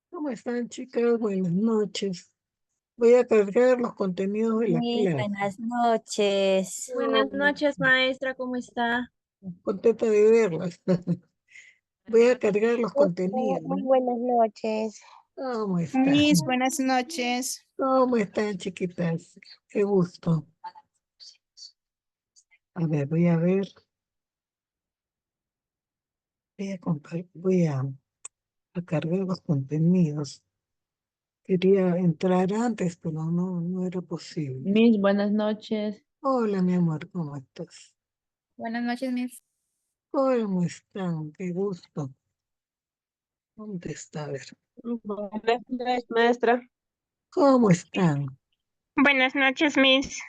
¿Cómo están, chicas? Buenas noches. Voy a cargar los contenidos de la Muy clase. buenas noches. Buenas noches, maestra, ¿cómo está? Contenta de verlas. Voy a cargar los contenidos. Muy buenas noches. ¿Cómo están? Miss, buenas noches. ¿Cómo están, chiquitas? Qué gusto. A ver, voy a ver. Voy a cargar los contenidos. Quería entrar antes, pero no era posible. Miss, buenas noches. Hola, mi amor, ¿cómo estás? Buenas noches, Miss. ¿Cómo están? Qué gusto. ¿Dónde está? A ver. Buenas noches, maestra. ¿Cómo están? Buenas noches, Miss.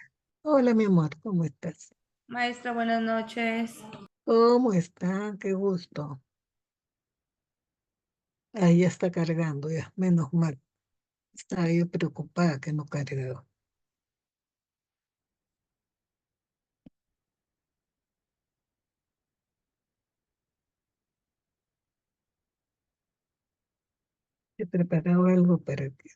Hola, mi amor, ¿cómo estás? Maestra, buenas noches. ¿Cómo están? Qué gusto. Ahí ya está cargando, ya, menos mal. Estaba yo preocupada que no cargaba. He preparado algo para ti.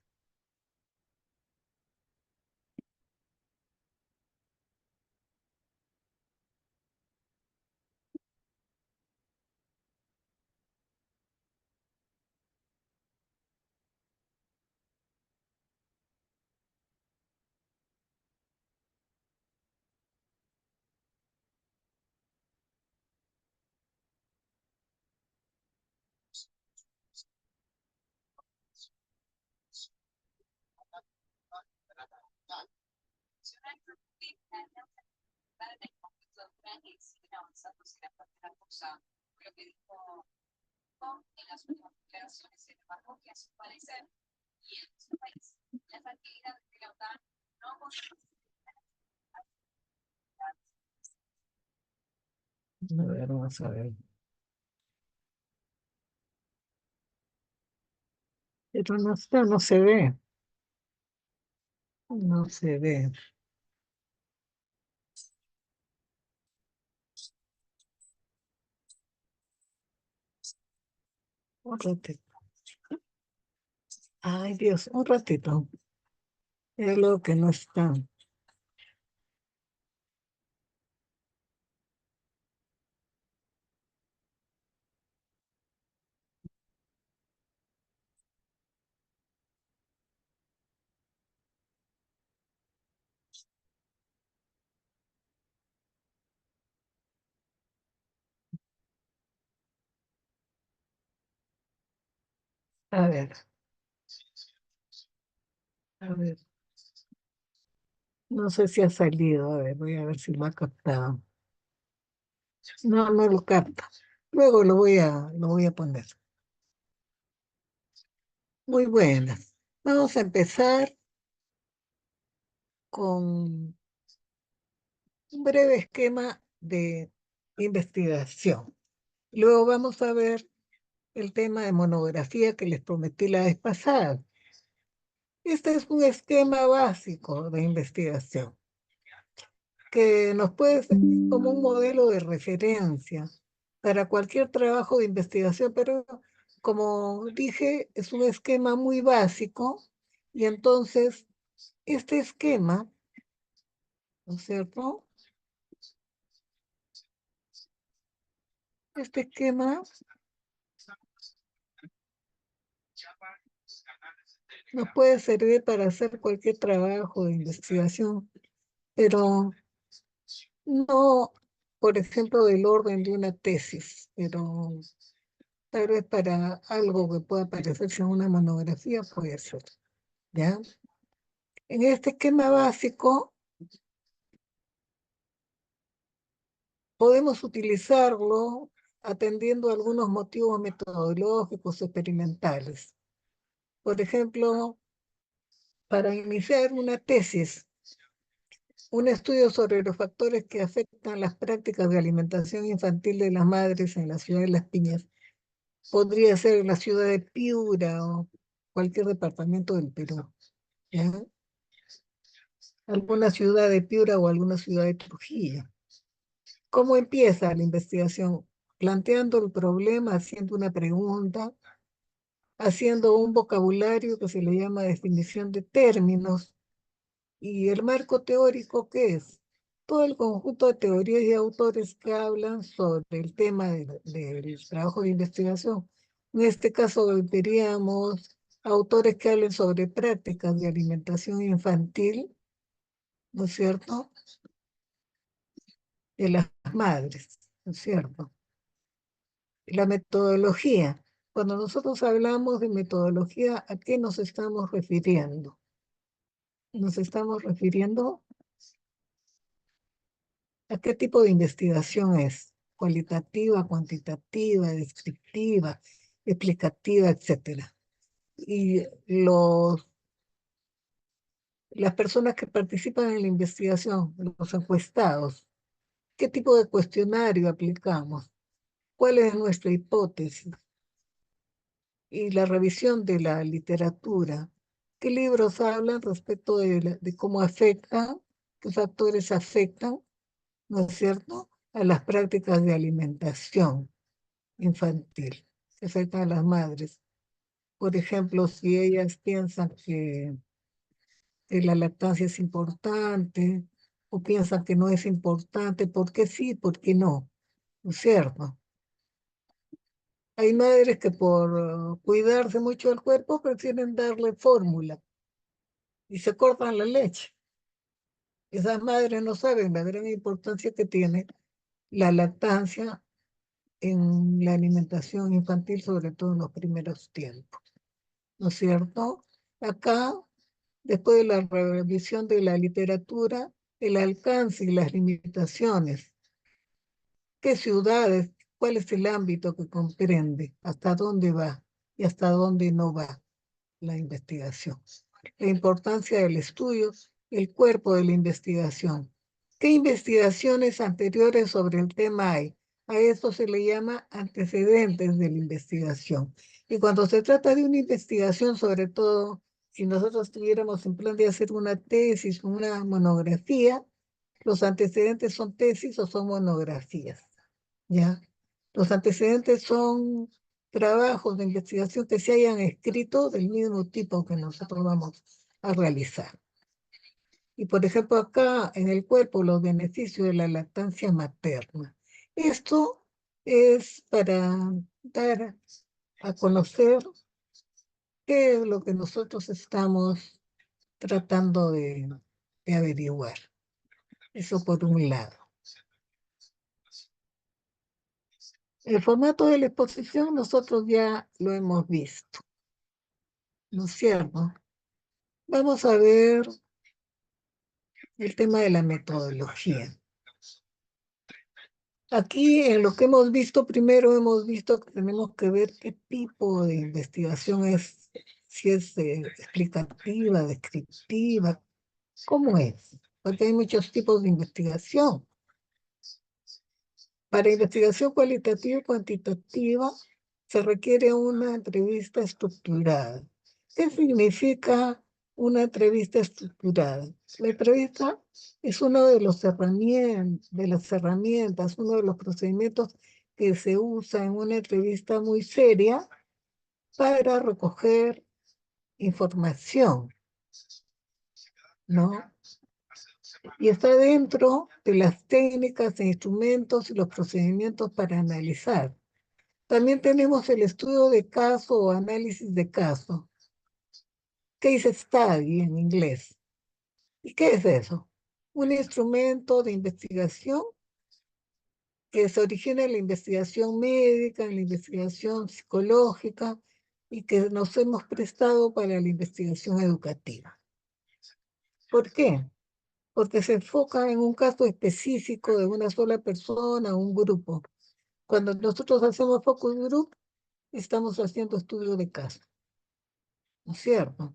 A ver, vamos a ver. Pero no está, no se ve. No se ve. Un ratito. Ay, Dios, un ratito. Es lo que no está. A ver, a ver. No sé si ha salido. A ver, voy a ver si lo ha captado. No lo capta. Luego lo voy a poner. Muy buenas. Vamos a empezar con un breve esquema de investigación. Luego vamos a ver el tema de monografía que les prometí la vez pasada. Este es un esquema básico de investigación que nos puede servir como un modelo de referencia para cualquier trabajo de investigación, pero como dije, es un esquema muy básico y entonces este esquema, ¿no es cierto? Este esquema nos puede servir para hacer cualquier trabajo de investigación, pero no, por ejemplo, del orden de una tesis, pero tal vez para algo que pueda parecerse a una monografía puede ser, ¿ya? En este esquema básico podemos utilizarlo atendiendo a algunos motivos metodológicos experimentales. Por ejemplo, para iniciar una tesis, un estudio sobre los factores que afectan las prácticas de alimentación infantil de las madres en la ciudad de Las Piñas. Podría ser la ciudad de Piura o cualquier departamento del Perú, ¿ya? Alguna ciudad de Piura o alguna ciudad de Trujillo. ¿Cómo empieza la investigación? Planteando el problema, haciendo una pregunta, haciendo un vocabulario que se le llama definición de términos. ¿Y el marco teórico qué es? Todo el conjunto de teorías y autores que hablan sobre el tema del trabajo de investigación. En este caso, veríamos autores que hablen sobre prácticas de alimentación infantil, ¿no es cierto?, de las madres, ¿no es cierto? La metodología. Cuando nosotros hablamos de metodología, ¿a qué nos estamos refiriendo? Nos estamos refiriendo a qué tipo de investigación es: cualitativa, cuantitativa, descriptiva, explicativa, etcétera. Y las personas que participan en la investigación, los encuestados, ¿qué tipo de cuestionario aplicamos? ¿Cuál es nuestra hipótesis? Y la revisión de la literatura. ¿Qué libros hablan respecto de cómo afectan, qué factores afectan, ¿no es cierto?, a las prácticas de alimentación infantil, que afectan a las madres? Por ejemplo, si ellas piensan que la lactancia es importante o piensan que no es importante, ¿por qué sí, por qué no? ¿No es cierto? Hay madres que por cuidarse mucho del cuerpo prefieren darle fórmula y se cortan la leche. Esas madres no saben la gran importancia que tiene la lactancia en la alimentación infantil, sobre todo en los primeros tiempos, ¿no es cierto? Acá, después de la revisión de la literatura, el alcance y las limitaciones. ¿Qué ciudades? ¿Cuál es el ámbito que comprende? ¿Hasta dónde va y hasta dónde no va la investigación? La importancia del estudio, el cuerpo de la investigación. ¿Qué investigaciones anteriores sobre el tema hay? A eso se le llama antecedentes de la investigación. Y cuando se trata de una investigación, sobre todo, si nosotros tuviéramos en plan de hacer una tesis, una monografía, los antecedentes son tesis o son monografías, ¿ya? Los antecedentes son trabajos de investigación que se hayan escrito del mismo tipo que nosotros vamos a realizar. Y por ejemplo, acá en el cuerpo, los beneficios de la lactancia materna. Esto es para dar a conocer qué es lo que nosotros estamos tratando de averiguar. Eso por un lado. El formato de la exposición nosotros ya lo hemos visto, ¿no es cierto? Vamos a ver el tema de la metodología. Aquí en lo que hemos visto, primero hemos visto que tenemos que ver qué tipo de investigación es, si es explicativa, descriptiva, cómo es, porque hay muchos tipos de investigación. Para investigación cualitativa y cuantitativa se requiere una entrevista estructurada. ¿Qué significa una entrevista estructurada? La entrevista es uno de las herramientas, uno de los procedimientos que se usa en una entrevista muy seria para recoger información, ¿no? Y está dentro de las técnicas e instrumentos y los procedimientos para analizar. También tenemos el estudio de caso o análisis de caso. Case study en inglés. ¿Y qué es eso? Un instrumento de investigación que se origina en la investigación médica, en la investigación psicológica y que nos hemos prestado para la investigación educativa. ¿Por qué? Porque se enfoca en un caso específico de una sola persona o un grupo. Cuando nosotros hacemos focus group, estamos haciendo estudio de caso, ¿no es cierto?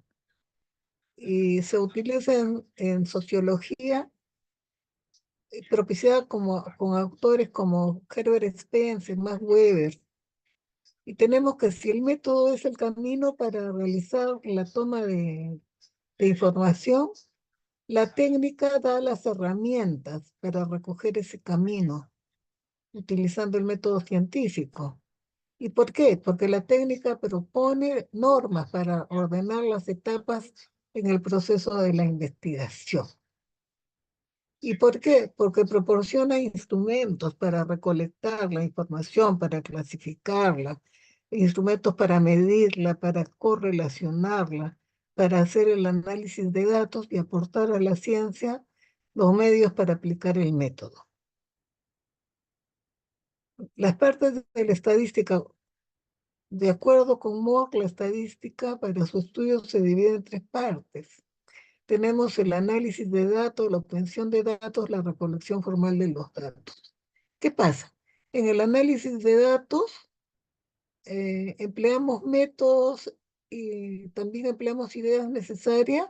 Y se utiliza en sociología, propiciada con autores como Herbert Spencer, Max Weber. Y tenemos que, si el método es el camino para realizar la toma de información, la técnica da las herramientas para recoger ese camino utilizando el método científico. ¿Y por qué? Porque la técnica propone normas para ordenar las etapas en el proceso de la investigación. ¿Y por qué? Porque proporciona instrumentos para recolectar la información, para clasificarla, instrumentos para medirla, para correlacionarla, para hacer el análisis de datos y aportar a la ciencia los medios para aplicar el método. Las partes de la estadística, de acuerdo con Moore, la estadística para su estudio se divide en 3 partes. Tenemos el análisis de datos, la obtención de datos, la recolección formal de los datos. ¿Qué pasa? En el análisis de datos empleamos métodos y también empleamos ideas necesarias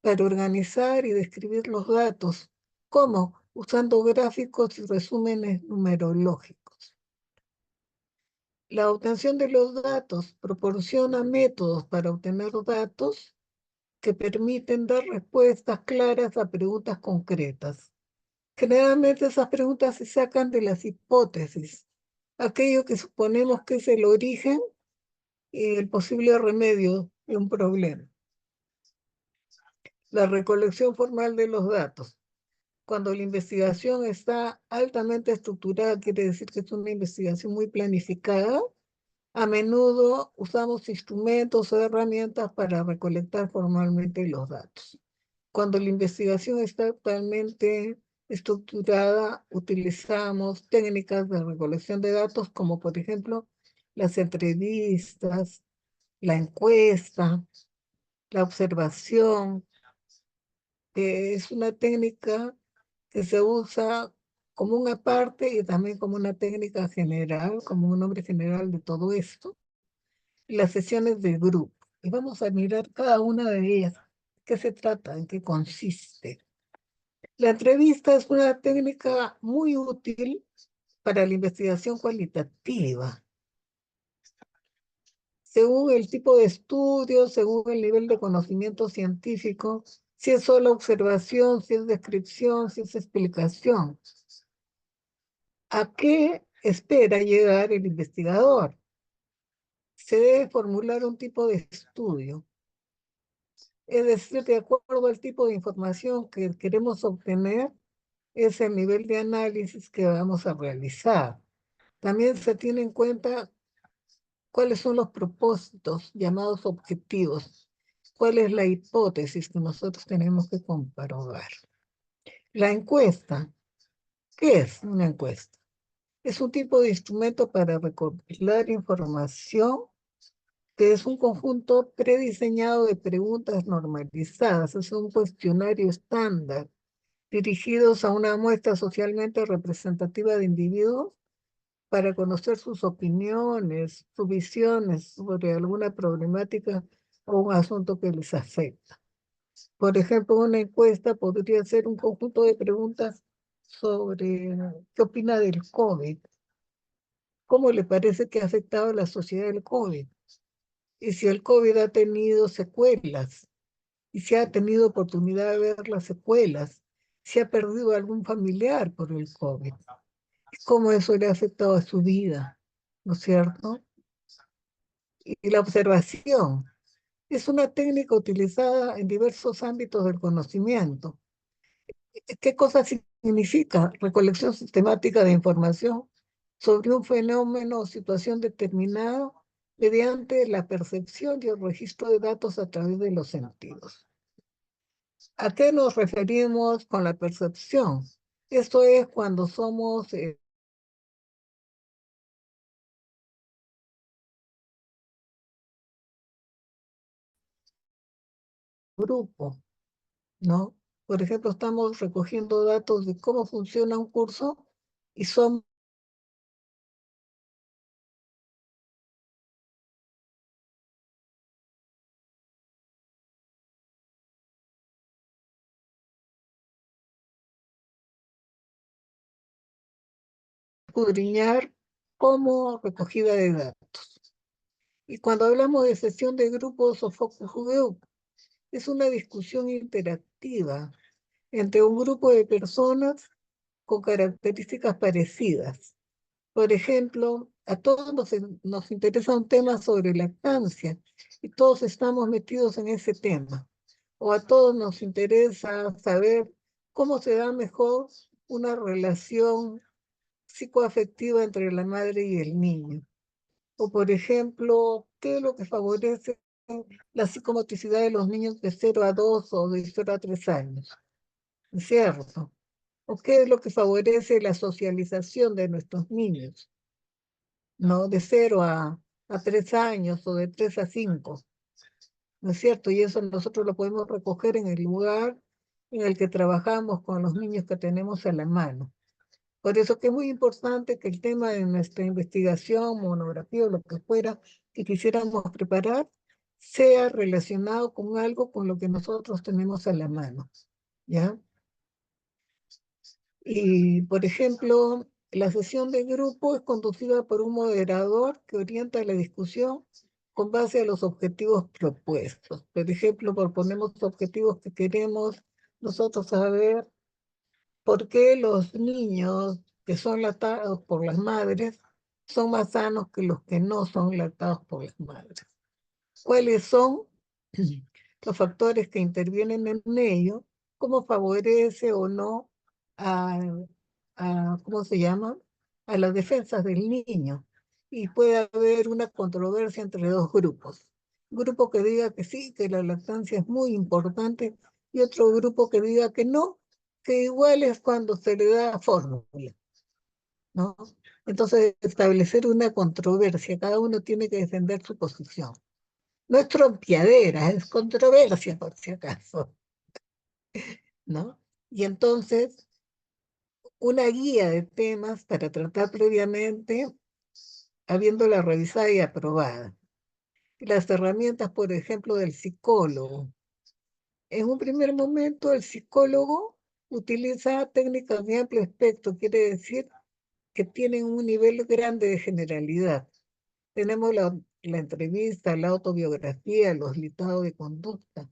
para organizar y describir los datos. ¿Cómo? Usando gráficos y resúmenes numerológicos. La obtención de los datos proporciona métodos para obtener datos que permiten dar respuestas claras a preguntas concretas. Generalmente esas preguntas se sacan de las hipótesis, aquello que suponemos que es el origen y el posible remedio de un problema. La recolección formal de los datos. Cuando la investigación está altamente estructurada, quiere decir que es una investigación muy planificada, a menudo usamos instrumentos o herramientas para recolectar formalmente los datos. Cuando la investigación está totalmente estructurada, utilizamos técnicas de recolección de datos como por ejemplo las entrevistas, la encuesta, la observación, que es una técnica que se usa como una parte y también como una técnica general, como un nombre general de todo esto, y las sesiones de grupo. Y vamos a mirar cada una de ellas. ¿Qué se trata? ¿En qué consiste? La entrevista es una técnica muy útil para la investigación cualitativa. Según el tipo de estudio, según el nivel de conocimiento científico, si es solo observación, si es descripción, si es explicación. ¿A qué espera llegar el investigador? Se debe formular un tipo de estudio. Es decir, de acuerdo al tipo de información que queremos obtener, es el nivel de análisis que vamos a realizar. También se tiene en cuenta cuáles son los propósitos llamados objetivos, cuál es la hipótesis que nosotros tenemos que comprobar. La encuesta, ¿qué es una encuesta? Es un tipo de instrumento para recopilar información que es un conjunto prediseñado de preguntas normalizadas, es un cuestionario estándar dirigidos a una muestra socialmente representativa de individuos para conocer sus opiniones, sus visiones sobre alguna problemática o un asunto que les afecta. Por ejemplo, una encuesta podría ser un conjunto de preguntas sobre qué opina del COVID, cómo le parece que ha afectado a la sociedad el COVID, y si el COVID ha tenido secuelas, y si ha tenido oportunidad de ver las secuelas, si ha perdido algún familiar por el COVID, cómo eso le ha afectado a su vida, ¿no es cierto? Y la observación es una técnica utilizada en diversos ámbitos del conocimiento. ¿Qué cosa significa? Recolección sistemática de información sobre un fenómeno o situación determinada mediante la percepción y el registro de datos a través de los sentidos. ¿A qué nos referimos con la percepción? Esto es cuando somos grupo, ¿no? Por ejemplo, estamos recogiendo datos de cómo funciona un curso y somos escudriñar como recogida de datos. Y cuando hablamos de sesión de grupos o focus group, es una discusión interactiva entre un grupo de personas con características parecidas. Por ejemplo, a todos nos interesa un tema sobre lactancia y todos estamos metidos en ese tema. O a todos nos interesa saber cómo se da mejor una relación psicoafectiva entre la madre y el niño. O, por ejemplo, qué es lo que favorece la psicomotricidad de los niños de 0 a 2 o de 0 a 3 años. ¿Es cierto? ¿O qué es lo que favorece la socialización de nuestros niños? ¿No? De 0 a 3 años o de 3 a 5. ¿No es cierto? Y eso nosotros lo podemos recoger en el lugar en el que trabajamos con los niños que tenemos a la mano. Por eso que es muy importante que el tema de nuestra investigación, monografía o lo que fuera que quisiéramos preparar, sea relacionado con algo con lo que nosotros tenemos a la mano, ¿ya? Y, por ejemplo, la sesión de grupo es conducida por un moderador que orienta la discusión con base a los objetivos propuestos. Por ejemplo, proponemos objetivos que queremos nosotros saber por qué los niños que son lactados por las madres son más sanos que los que no son lactados por las madres. ¿Cuáles son los factores que intervienen en ello? ¿Cómo favorece o no a, ¿cómo se llama? A las defensas del niño? Y puede haber una controversia entre dos grupos. Un grupo que diga que sí, que la lactancia es muy importante, y otro grupo que diga que no, que igual es cuando se le da fórmula, ¿no? Entonces, establecer una controversia, cada uno tiene que defender su posición. No es trompiadera, es controversia, por si acaso, ¿no? Y entonces, una guía de temas para tratar previamente, habiéndola revisada y aprobada. Las herramientas, por ejemplo, del psicólogo. En un primer momento, el psicólogo utiliza técnicas de amplio espectro, quiere decir que tienen un nivel grande de generalidad. Tenemos la entrevista, la autobiografía, los listados de conducta,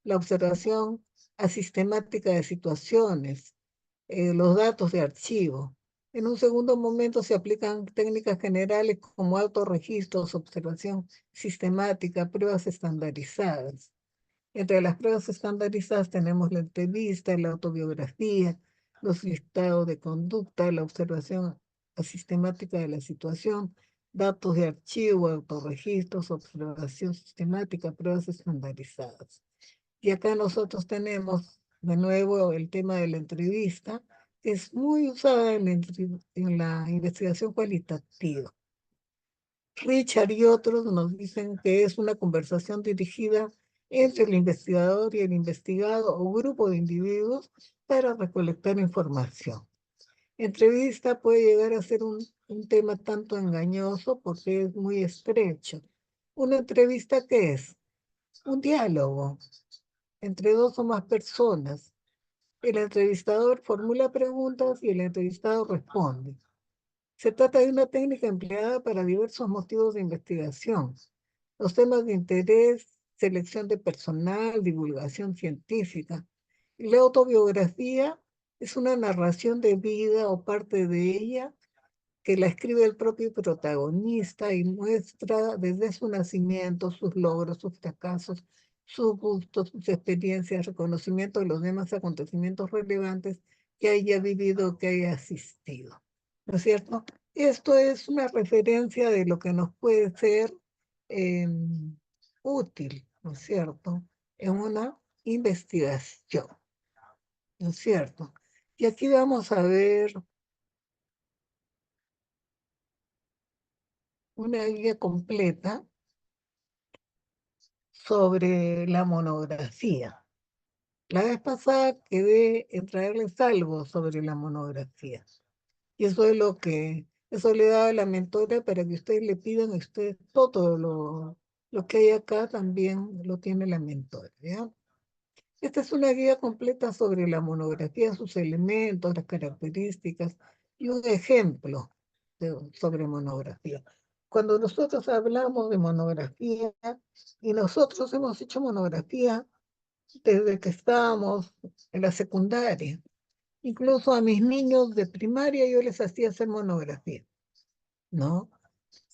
la observación asistemática de situaciones, los datos de archivo. En un segundo momento se aplican técnicas generales como autorregistros, observación sistemática, pruebas estandarizadas. Entre las pruebas estandarizadas tenemos la entrevista, la autobiografía, los listados de conducta, la observación sistemática de la situación, datos de archivo, autorregistros, observación sistemática, pruebas estandarizadas. Y acá nosotros tenemos de nuevo el tema de la entrevista, que es muy usada en la investigación cualitativa. Richard y otros nos dicen que es una conversación dirigida entre el investigador y el investigado o grupo de individuos para recolectar información. Entrevista puede llegar a ser un tema tanto engañoso porque es muy estrecho. ¿Una entrevista qué es? Un diálogo entre dos o más personas. El entrevistador formula preguntas y el entrevistado responde. Se trata de una técnica empleada para diversos motivos de investigación. Los temas de interés, selección de personal, divulgación científica. Y la autobiografía es una narración de vida o parte de ella que la escribe el propio protagonista y muestra desde su nacimiento sus logros, sus fracasos, sus gustos, sus experiencias, reconocimiento de los demás acontecimientos relevantes que haya vivido, que haya asistido. ¿No es cierto? Esto es una referencia de lo que nos puede ser útil, ¿no es cierto?, en una investigación, ¿no es cierto? Y aquí vamos a ver una guía completa sobre la monografía. La vez pasada quedé en traerles algo sobre la monografía. Y eso es eso le da a la mentora para que ustedes le pidan a ustedes todo lo que hay acá también lo tiene la mentora, ¿ya? Esta es una guía completa sobre la monografía, sus elementos, las características y un ejemplo sobre monografía. Cuando nosotros hablamos de monografía, y nosotros hemos hecho monografía desde que estábamos en la secundaria, incluso a mis niños de primaria yo les hacía hacer monografía. ¿no?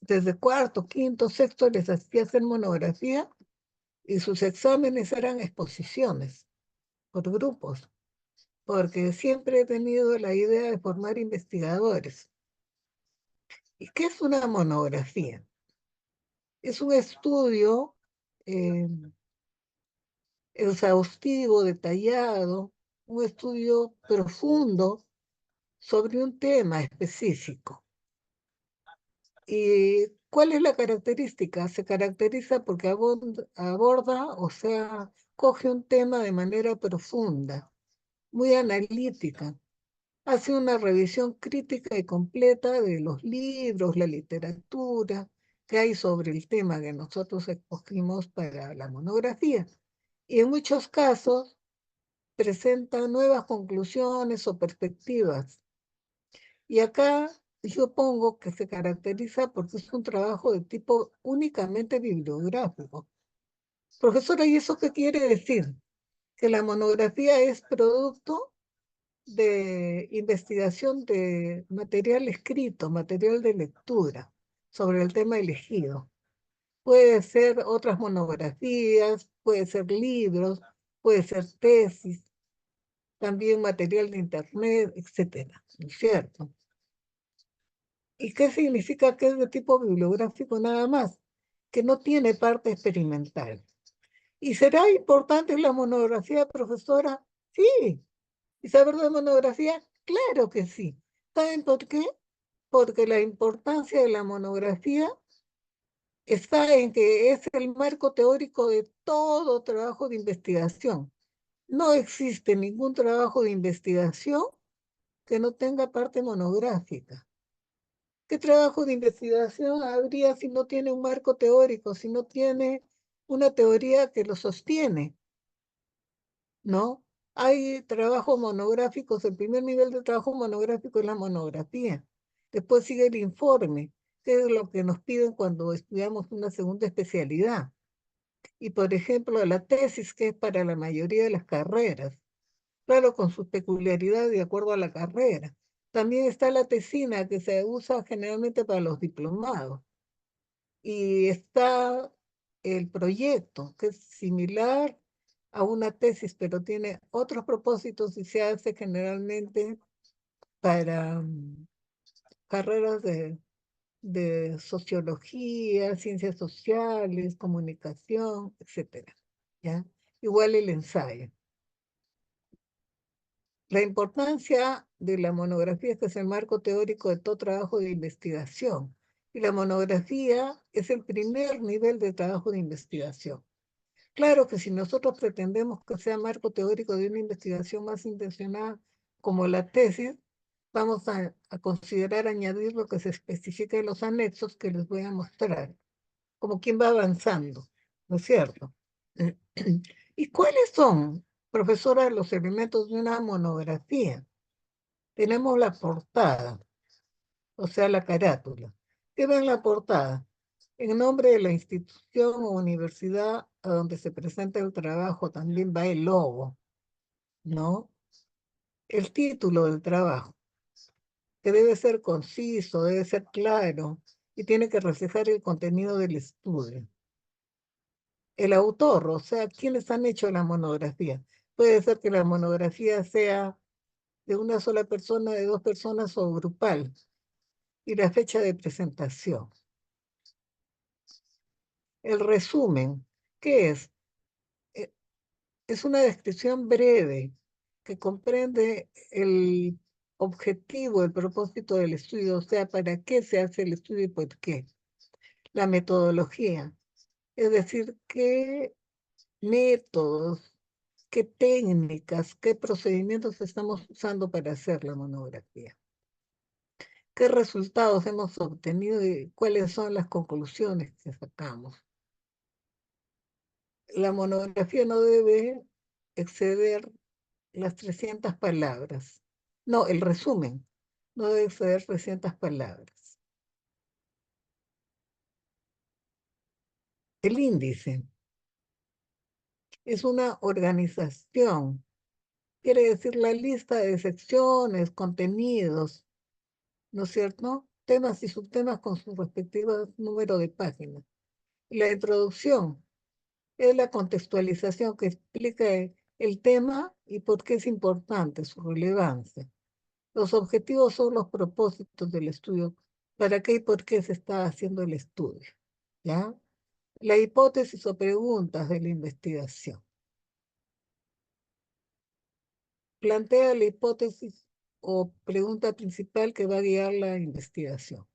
Desde cuarto, quinto, sexto les hacía hacer monografía y sus exámenes eran exposiciones por grupos, porque siempre he tenido la idea de formar investigadores. ¿Y qué es una monografía? Es un estudio eh, exhaustivo, detallado, un estudio profundo sobre un tema específico. ¿Y cuál es la característica? Se caracteriza porque aborda, o sea, coge un tema de manera profunda, muy analítica. Hace una revisión crítica y completa de los libros, la literatura que hay sobre el tema que nosotros escogimos para la monografía. Y en muchos casos presenta nuevas conclusiones o perspectivas. Y acá yo pongo que se caracteriza porque es un trabajo de tipo únicamente bibliográfico. Profesora, ¿y eso qué quiere decir? Que la monografía es producto de investigación de material escrito, material de lectura sobre el tema elegido. Puede ser otras monografías, puede ser libros, puede ser tesis, también material de internet, etcétera, ¿no es cierto? ¿Y qué significa que es de tipo bibliográfico nada más? Que no tiene parte experimental. ¿Y será importante la monografía, profesora? Sí. ¿Y saber de monografía? Claro que sí. ¿Saben por qué? Porque la importancia de la monografía está en que es el marco teórico de todo trabajo de investigación. No existe ningún trabajo de investigación que no tenga parte monográfica. ¿Qué trabajo de investigación habría si no tiene un marco teórico, si no tiene una teoría que lo sostiene? ¿No? Hay trabajos monográficos, el primer nivel de trabajo monográfico es la monografía. Después sigue el informe, que es lo que nos piden cuando estudiamos una segunda especialidad. Y por ejemplo, la tesis, que es para la mayoría de las carreras, claro, con sus peculiaridades de acuerdo a la carrera. También está la tesina, que se usa generalmente para los diplomados. Y está el proyecto, que es similar a una tesis, pero tiene otros propósitos y se hace generalmente para carreras de sociología, ciencias sociales, comunicación, etcétera, ¿ya? Igual el ensayo. La importancia de la monografía es que es el marco teórico de todo trabajo de investigación. Y la monografía es el primer nivel de trabajo de investigación. Claro que si nosotros pretendemos que sea marco teórico de una investigación más intencionada como la tesis, vamos a considerar añadir lo que se especifica en los anexos que les voy a mostrar, como quien va avanzando, ¿no es cierto? ¿Y cuáles son, profesora, los elementos de una monografía? Tenemos la portada, o sea, la carátula. ¿Qué va en la portada? En nombre de la institución o universidad a donde se presenta el trabajo también va el logo, ¿no? El título del trabajo, que debe ser conciso, debe ser claro y tiene que reflejar el contenido del estudio. El autor, o sea, quienes han hecho la monografía. Puede ser que la monografía sea de una sola persona, de dos personas o grupal. Y la fecha de presentación. El resumen, ¿qué es? Eh, Es una descripción breve que comprende el objetivo, el propósito del estudio, o sea, para qué se hace el estudio y por qué. La metodología, es decir, qué métodos, qué técnicas, qué procedimientos estamos usando para hacer la monografía. ¿Qué resultados hemos obtenido y cuáles son las conclusiones que sacamos? La monografía no debe exceder las 300 palabras. No, el resumen no debe exceder 300 palabras. El índice es una organización, quiere decir la lista de secciones, contenidos, ¿no es cierto? temas y subtemas con sus respectivos números de páginas. La introducción es la contextualización que explica el tema y por qué es importante, su relevancia. Los objetivos son los propósitos del estudio, para qué y por qué se está haciendo el estudio, ¿ya? La hipótesis o preguntas de la investigación. Plantea la hipótesis o pregunta principal que va a guiar la investigación.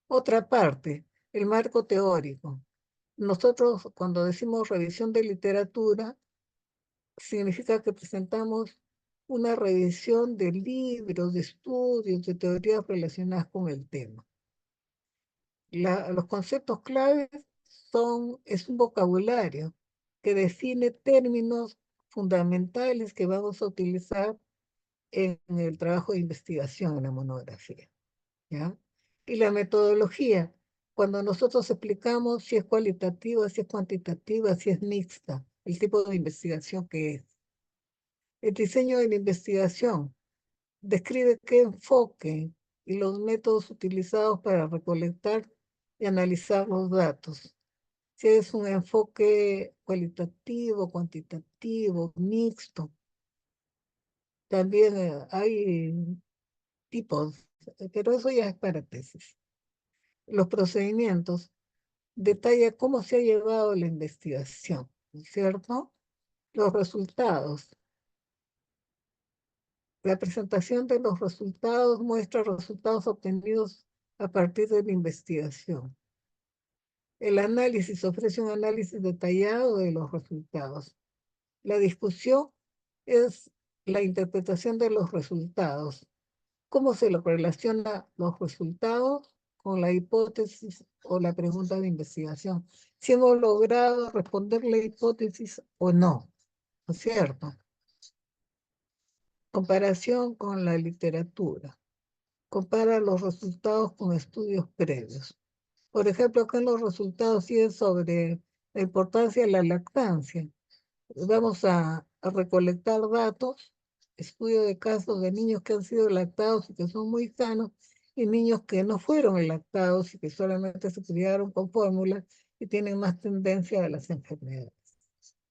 Otra parte, el marco teórico. Nosotros, cuando decimos revisión de literatura, significa que presentamos una revisión de libros, de estudios, de teorías relacionadas con el tema. Los conceptos claves es un vocabulario que define términos fundamentales que vamos a utilizar en el trabajo de investigación, en la monografía, ¿ya? Y la metodología, cuando nosotros explicamos si es cualitativa, si es cuantitativa, si es mixta, el tipo de investigación que es. El diseño de la investigación describe qué enfoque y los métodos utilizados para recolectar y analizar los datos. Si es un enfoque cualitativo, cuantitativo, mixto. También hay tipos, pero eso ya es para tesis. Los procedimientos detalla cómo se ha llevado la investigación, ¿cierto? Los resultados. La presentación de los resultados muestra resultados obtenidos a partir de la investigación. El análisis ofrece un análisis detallado de los resultados. La discusión es la interpretación de los resultados. ¿Cómo se lo relaciona los resultados con la hipótesis o la pregunta de investigación? Si hemos logrado responder la hipótesis o no, ¿no es cierto? Comparación con la literatura. Compara los resultados con estudios previos. Por ejemplo, acá en los resultados sí es sobre la importancia de la lactancia. Vamos a recolectar datos, estudio de casos de niños que han sido lactados y que son muy sanos, y niños que no fueron lactados y que solamente se criaron con fórmulas y tienen más tendencia a las enfermedades.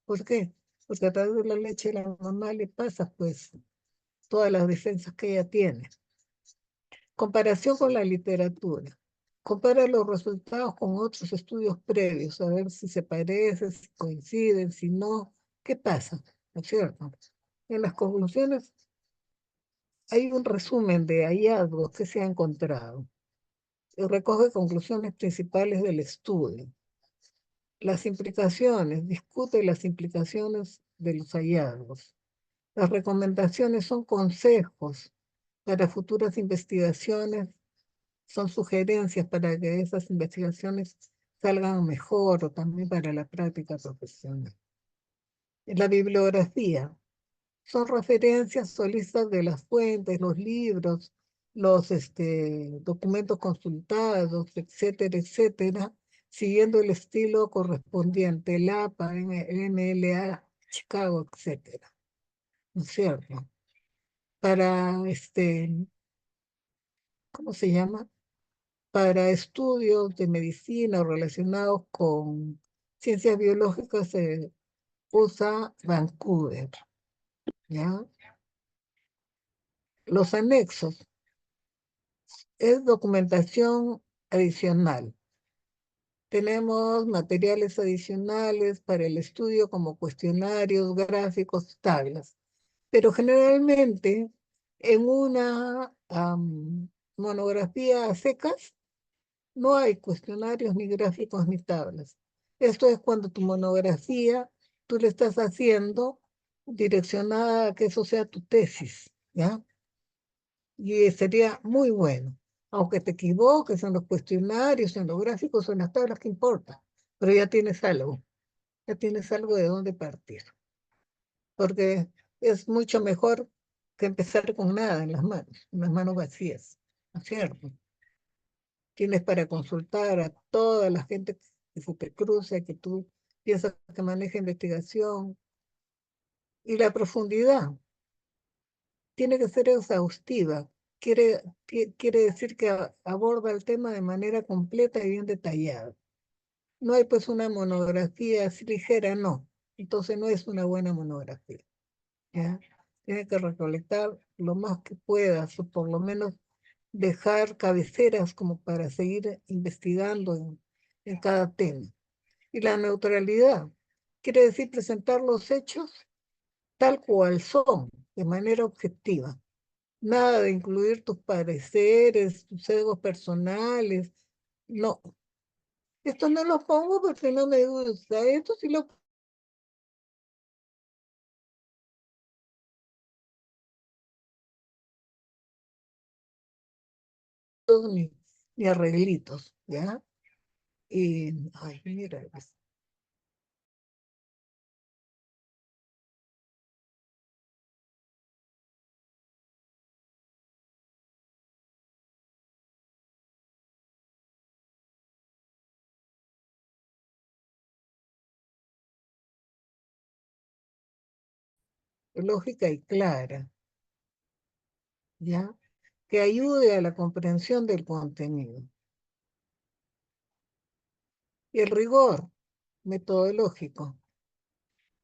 ¿Por qué? Porque a través de la leche de la mamá le pasa pues todas las defensas que ella tiene. Comparación con la literatura. Compara los resultados con otros estudios previos, a ver si se parecen, si coinciden, si no. ¿Qué pasa? ¿No es cierto? En las conclusiones hay un resumen de hallazgos que se ha encontrado y recoge conclusiones principales del estudio. Las implicaciones, discute las implicaciones de los hallazgos. Las recomendaciones son consejos para futuras investigaciones, son sugerencias para que esas investigaciones salgan mejor o también para la práctica profesional. La bibliografía son referencias o listas de las fuentes, los libros, los documentos consultados, etcétera, etcétera, siguiendo el estilo correspondiente, el APA, NLA, Chicago, etcétera. ¿No es cierto? Para, ¿cómo se llama? Para estudios de medicina o relacionados con ciencias biológicas se usa Vancouver, ¿ya? Los anexos es documentación adicional. Tenemos materiales adicionales para el estudio como cuestionarios, gráficos, tablas. Pero generalmente en una monografía a secas no hay cuestionarios, ni gráficos, ni tablas. Esto es cuando tu monografía, tú le estás haciendo direccionada a que eso sea tu tesis, ¿ya? Y sería muy bueno. Aunque te equivoques en los cuestionarios, en los gráficos o en las tablas, ¿qué importa? Pero ya tienes algo de dónde partir. Porque es mucho mejor que empezar con nada en las manos vacías, ¿no es cierto? Tienes para consultar a toda la gente que se te cruce, que tú piensas que maneja investigación. Y la profundidad tiene que ser exhaustiva. quiere decir que aborda el tema de manera completa y bien detallada. No hay pues una monografía así ligera, no. Entonces no es una buena monografía. ¿Ya? Tiene que recolectar lo más que puedas, o por lo menos dejar cabeceras como para seguir investigando en cada tema. Y la neutralidad quiere decir presentar los hechos tal cual son, de manera objetiva. Nada de incluir tus pareceres, tus egos personales. No. Esto no lo pongo porque no me gusta. Esto sí lo pongo ni arreglitos, ¿ya? Y, ay, mira, lógica y clara, ¿ya? Que ayude a la comprensión del contenido. Y el rigor metodológico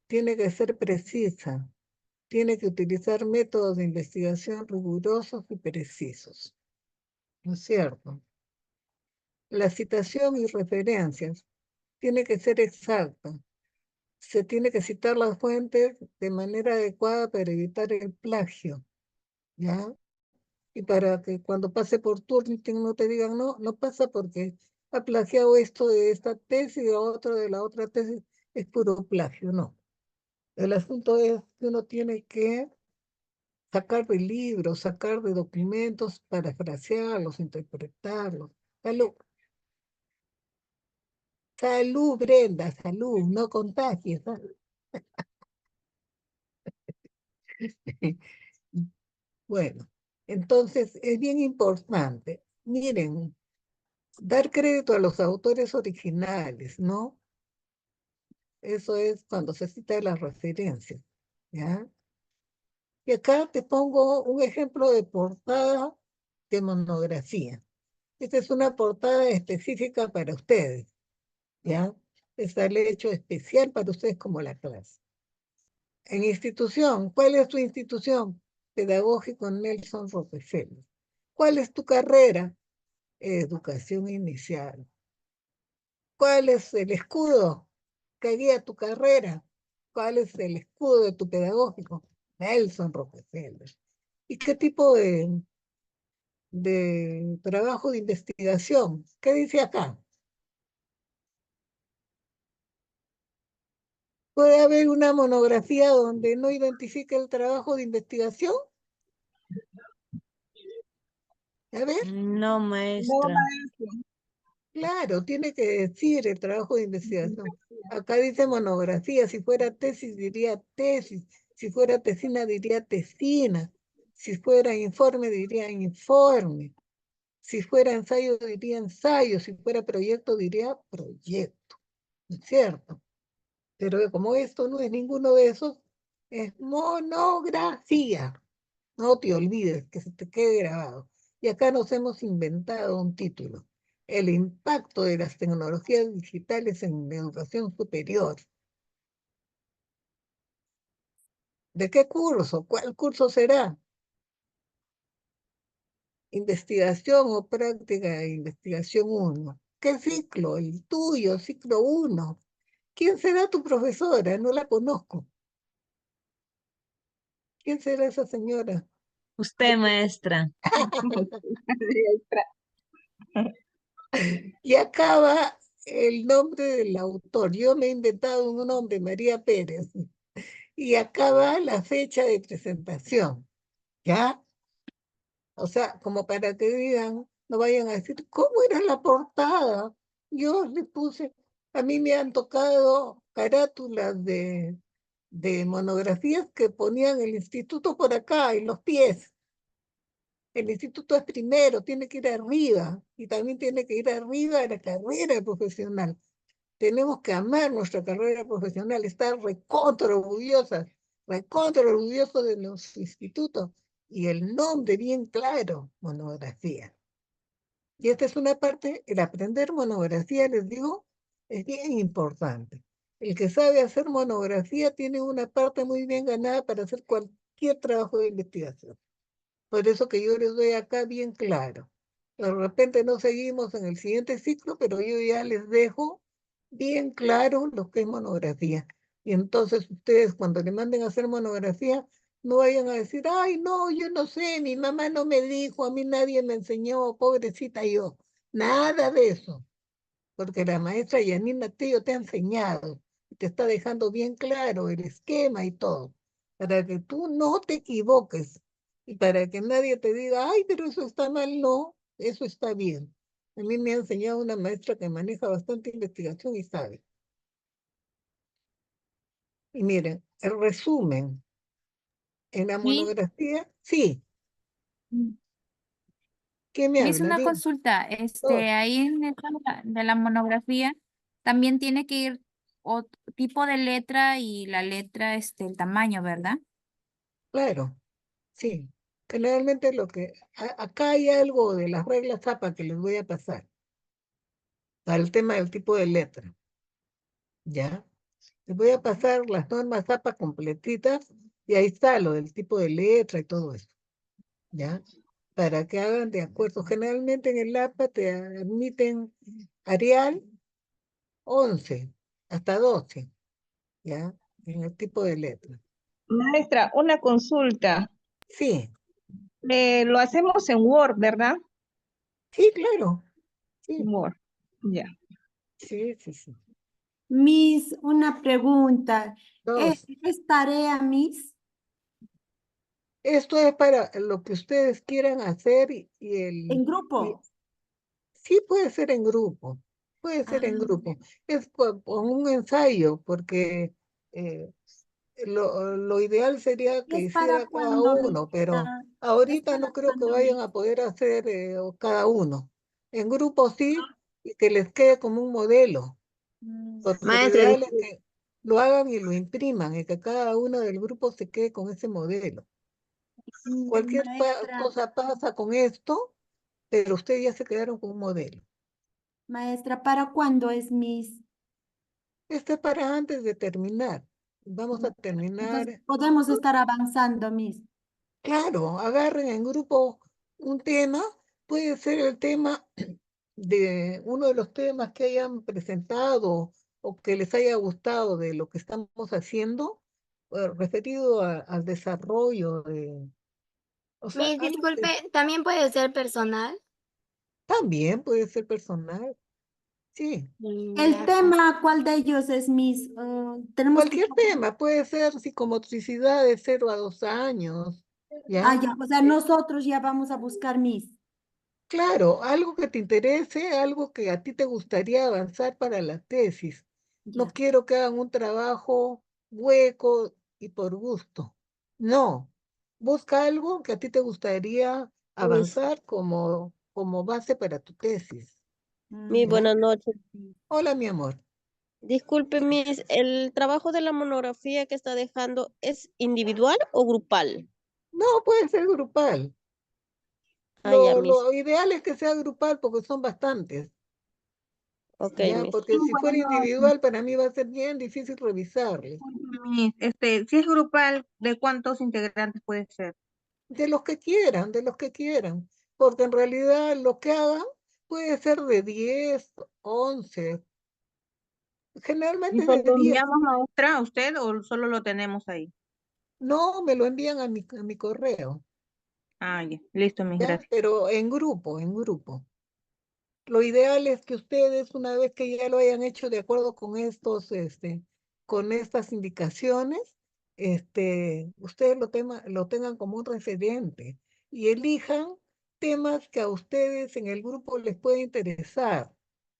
tiene que ser precisa, tiene que utilizar métodos de investigación rigurosos y precisos, ¿no es cierto? La citación y referencias tiene que ser exacta. Se tiene que citar las fuentes de manera adecuada para evitar el plagio, ¿ya? Y para que cuando pase por Turnitin no te digan, no, no pasa porque ha plagiado esto de esta tesis y otro de la otra tesis, es puro plagio, no. El asunto es que uno tiene que sacar de libros, sacar de documentos, parafrasearlos, interpretarlos. Salud, salud, Brenda, salud, no contagies. Bueno, entonces es bien importante. Miren, dar crédito a los autores originales, ¿no? Eso es cuando se cita las referencias, ¿ya? Y acá te pongo un ejemplo de portada de monografía. Esta es una portada específica para ustedes, ¿ya? Está el hecho especial para ustedes como la clase. En institución, ¿cuál es tu institución? Pedagógico Nelson Rockefeller. ¿Cuál es tu carrera? Educación inicial. ¿Cuál es el escudo que guía tu carrera? ¿Cuál es el escudo de tu pedagógico? Nelson Rockefeller. ¿Y qué tipo de trabajo de investigación? ¿Qué dice acá? ¿Puede haber una monografía donde no identifique el trabajo de investigación? A ver, No, maestra. claro, tiene que decir el trabajo de investigación. Acá dice monografía, si fuera tesis diría tesis, si fuera tesina diría tesina, si fuera informe diría informe, si fuera ensayo diría ensayo, si fuera proyecto diría proyecto, ¿no es cierto? Pero como esto no es ninguno de esos, es monografía. No te olvides, que se te quede grabado. Y acá nos hemos inventado un título: el impacto de las tecnologías digitales en la educación superior. ¿De qué curso? ¿Cuál curso será? Investigación o práctica de investigación 1. ¿Qué ciclo? El tuyo, ciclo 1. ¿Quién será tu profesora? No la conozco. ¿Quién será esa señora? Usted, maestra. Y acaba el nombre del autor. Yo me he inventado un nombre, María Pérez. Y acaba la fecha de presentación, ¿ya? O sea, como para que digan, no vayan a decir, ¿cómo era la portada? Yo le puse, a mí me han tocado carátulas de monografías que ponían el instituto por acá, en los pies. El instituto es primero, tiene que ir arriba, y también tiene que ir arriba a la carrera profesional. Tenemos que amar nuestra carrera profesional, estar recontra orgullosos de los institutos y el nombre bien claro, monografía. Y esta es una parte, el aprender monografía, les digo, es bien importante. El que sabe hacer monografía tiene una parte muy bien ganada para hacer cualquier trabajo de investigación. Por eso que yo les doy acá bien claro. De repente no seguimos en el siguiente ciclo, pero yo ya les dejo bien claro lo que es monografía. Y entonces ustedes cuando le manden a hacer monografía, no vayan a decir, ay, no, yo no sé, mi mamá no me dijo, a mí nadie me enseñó, pobrecita yo. Nada de eso, porque la maestra Yanina Tello te ha enseñado, te está dejando bien claro el esquema y todo, para que tú no te equivoques y para que nadie te diga, ay, pero eso está mal, no, eso está bien. A mí me ha enseñado una maestra que maneja bastante investigación y sabe. Y miren, el resumen en la Miss, monografía, sí, ¿qué me Miss, habla? una Dime. consulta. Oh, Ahí en esta de la monografía también tiene que ir tipo de letra y la letra, el tamaño, ¿verdad? claro, sí. Generalmente acá hay algo de las reglas APA que les voy a pasar. Al tema del tipo de letra, ¿ya? Les voy a pasar las normas APA completitas y ahí está lo del tipo de letra y todo eso, ¿ya? Para que hagan de acuerdo. Generalmente en el APA te admiten Arial 11 hasta 12, ¿ya? En el tipo de letra. Maestra, una consulta. Sí, Lo hacemos en Word, ¿verdad? sí, claro, sí, Word, ya. sí, sí, sí. Miss, una pregunta. Dos. Es tarea, Miss? Esto es para lo que ustedes quieran hacer ¿En y grupo? sí puede ser en grupo, puede ser en Ah, grupo. Es con un ensayo, porque eh, lo ideal sería ¿y que es para hiciera cada cuándo, Miss? uno, pero ¿Es ahorita para no creo que cuándo, vayan Miss? a poder hacer cada uno. En grupo sí, y que les quede como un modelo, porque lo Maestra, ideal es que lo hagan y lo impriman y que cada uno del grupo se quede con ese modelo. Cualquier Maestra, cosa pasa con esto, pero ustedes ya se quedaron con un modelo. maestra, ¿para cuándo es, Miss? Este es para antes de terminar. Vamos a Entonces, terminar. podemos estar avanzando, Miss. Claro, agarren en grupo un tema. Puede ser el tema de uno de los temas que hayan presentado o que les haya gustado de lo que estamos haciendo, referido al desarrollo de, o sea, Miss, algo que disculpe, ¿también puede ser personal? también puede ser personal. Sí. ¿El Gracias. tema, cuál de ellos es, Miss? Tenemos que... Cualquier tema, puede ser psicomotricidad de 0 a 2 años, Ah, ¿ya? ya, o sea, nosotros ya vamos a buscar, Miss. Claro, algo que te interese, algo que a ti te gustaría avanzar para la tesis. No Ya. quiero que hagan un trabajo hueco y por gusto. No, busca algo que a ti te gustaría Miss, avanzar como base para tu tesis, Miss, ¿ya? buenas noches. Hola, mi amor. Disculpe, Miss, ¿el trabajo de la monografía que está dejando es individual o grupal? No, puede ser grupal. Ah, ya, Miss. Lo ideal es que sea grupal porque son bastantes. Ok, Ya, Miss. porque si fuera Bueno, individual, para mí va a ser bien difícil revisarle. Miss, si es grupal, ¿de cuántos integrantes puede ser? De los que quieran, porque en realidad lo que hagan puede ser de 10, 11, ¿Y generalmente se de lo 10. enviamos, maestra, a usted o solo lo tenemos ahí? No, me lo envían a mi correo, Ah, ya. Listo, Miss, ¿ya? gracias. Pero en grupo, en grupo. Lo ideal es que ustedes, una vez que ya lo hayan hecho de acuerdo con con estas indicaciones, ustedes lo tengan como un referente y elijan temas que a ustedes en el grupo les puede interesar,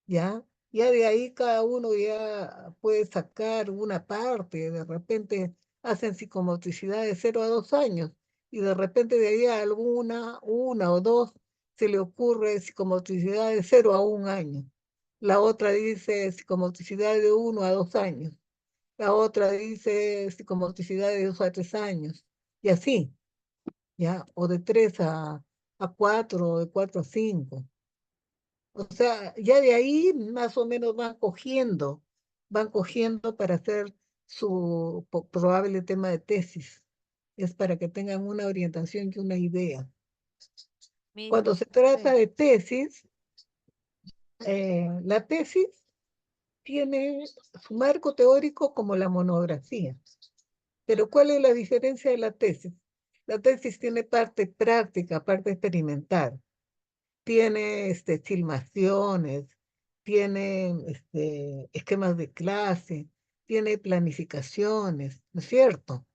¿ya? Ya de ahí cada uno ya puede sacar una parte, de repente hacen psicomotricidad de 0 a 2 años y de repente de ahí una o dos se le ocurre psicomotricidad de 0 a 1 año. La otra dice psicomotricidad de 1 a 2 años. La otra dice psicomotricidad de 2 a 3 años. Y así. ¿ya? O de 3 a 4, o de 4 a 5. O sea, ya de ahí más o menos van cogiendo para hacer su probable tema de tesis. Es para que tengan una orientación y una idea. Miss, Cuando se trata de tesis, la tesis tiene su marco teórico como la monografía. Pero ¿cuál es la diferencia de la tesis? La tesis tiene parte práctica, parte experimental. Tiene filmaciones, tiene esquemas de clase, tiene planificaciones, ¿no es cierto?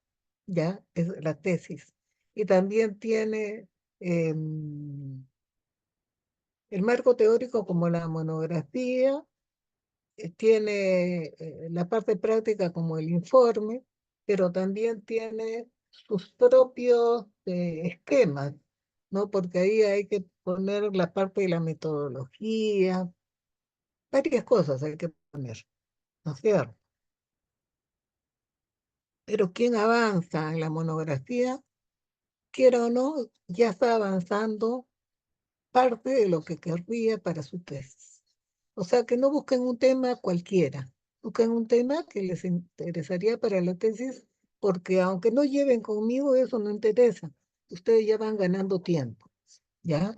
Ya, es la tesis. Y también tiene el marco teórico como la monografía, tiene la parte práctica como el informe, pero también tiene sus propios esquemas, ¿no? Porque ahí hay que poner la parte de la metodología, varias cosas hay que poner, ¿no es cierto? Pero quien avanza en la monografía, quiera o no, ya está avanzando parte de lo que querría para su tesis. O sea, que no busquen un tema cualquiera, busquen un tema que les interesaría para la tesis, porque aunque no lleven conmigo, eso no interesa. Ustedes ya van ganando tiempo, ¿ya?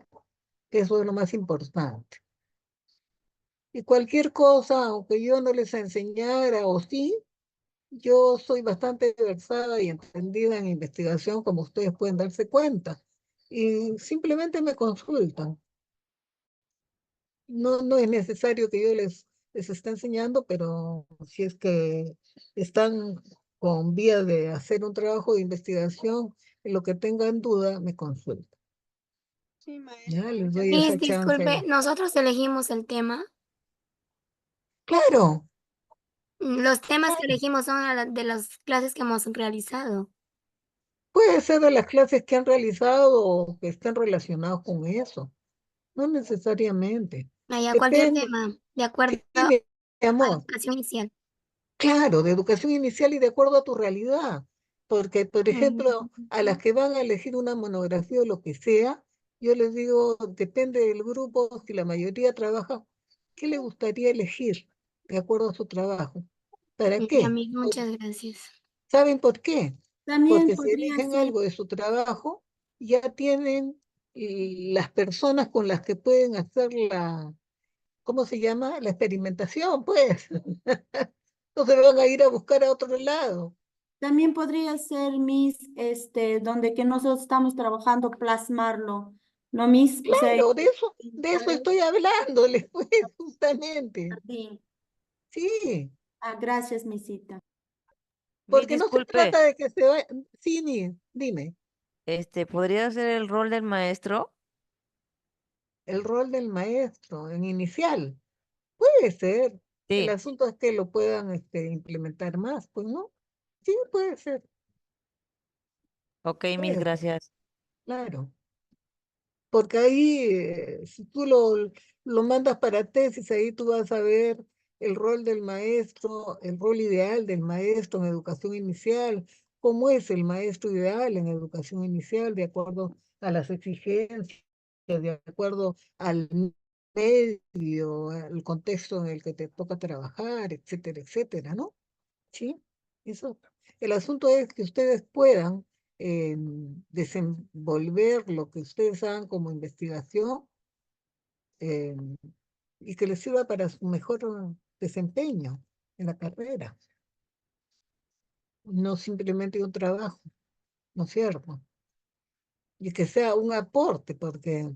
Eso es lo más importante. Y cualquier cosa, aunque yo no les enseñara o sí, yo soy bastante versada y entendida en investigación, como ustedes pueden darse cuenta. Y simplemente me consultan. No es necesario que yo les esté enseñando, pero si es que están con vía de hacer un trabajo de investigación, en lo que tengan duda, me consultan. Sí, maestra. Ya les doy Miss, esa chance. disculpe, nosotros elegimos el tema. Claro, Los temas que claro. elegimos son de las clases que hemos realizado. Puede ser de las clases que han realizado o que estén relacionados con eso. No necesariamente. Allá cualquier Depende. tema, de acuerdo Sí, a mi la amor. educación inicial. Claro, de educación inicial y de acuerdo a tu realidad. Porque, por ejemplo, a las que van a elegir una monografía o lo que sea, yo les digo, depende del grupo, si la mayoría trabaja, ¿qué le gustaría elegir de acuerdo a su trabajo? ¿Para Ya, qué? Miss, muchas gracias. ¿Saben por qué? También Porque si podría eligen ser, algo de su trabajo, ya tienen las personas con las que pueden hacer la, ¿cómo se llama? La experimentación, pues. No se van a ir a buscar a otro lado. también podría ser, Miss, donde que nosotros estamos trabajando, plasmarlo, ¿no, Miss? O sea, Claro, de eso estoy hablándoles, pues, justamente. sí. Sí, Ah, gracias, Misita. Miss, porque no se disculpe, trata de que se vaya. Sí, dime, ¿podría ser el rol del maestro? el rol del maestro en inicial. Puede ser. El Sí, asunto es que lo puedan implementar más, pues, ¿no? Sí, ok, Miss, puede ser, gracias. claro. Porque ahí, si tú lo mandas para tesis, ahí tú vas a ver el rol del maestro, el rol ideal del maestro en educación inicial, cómo es el maestro ideal en educación inicial, de acuerdo a las exigencias, de acuerdo al medio, al contexto en el que te toca trabajar, etcétera, etcétera, ¿no? Sí, eso. El asunto es que ustedes puedan desenvolver lo que ustedes hagan como investigación eh, y que les sirva para su mejor desempeño en la carrera, no simplemente un trabajo, ¿no es cierto? Y que sea un aporte, porque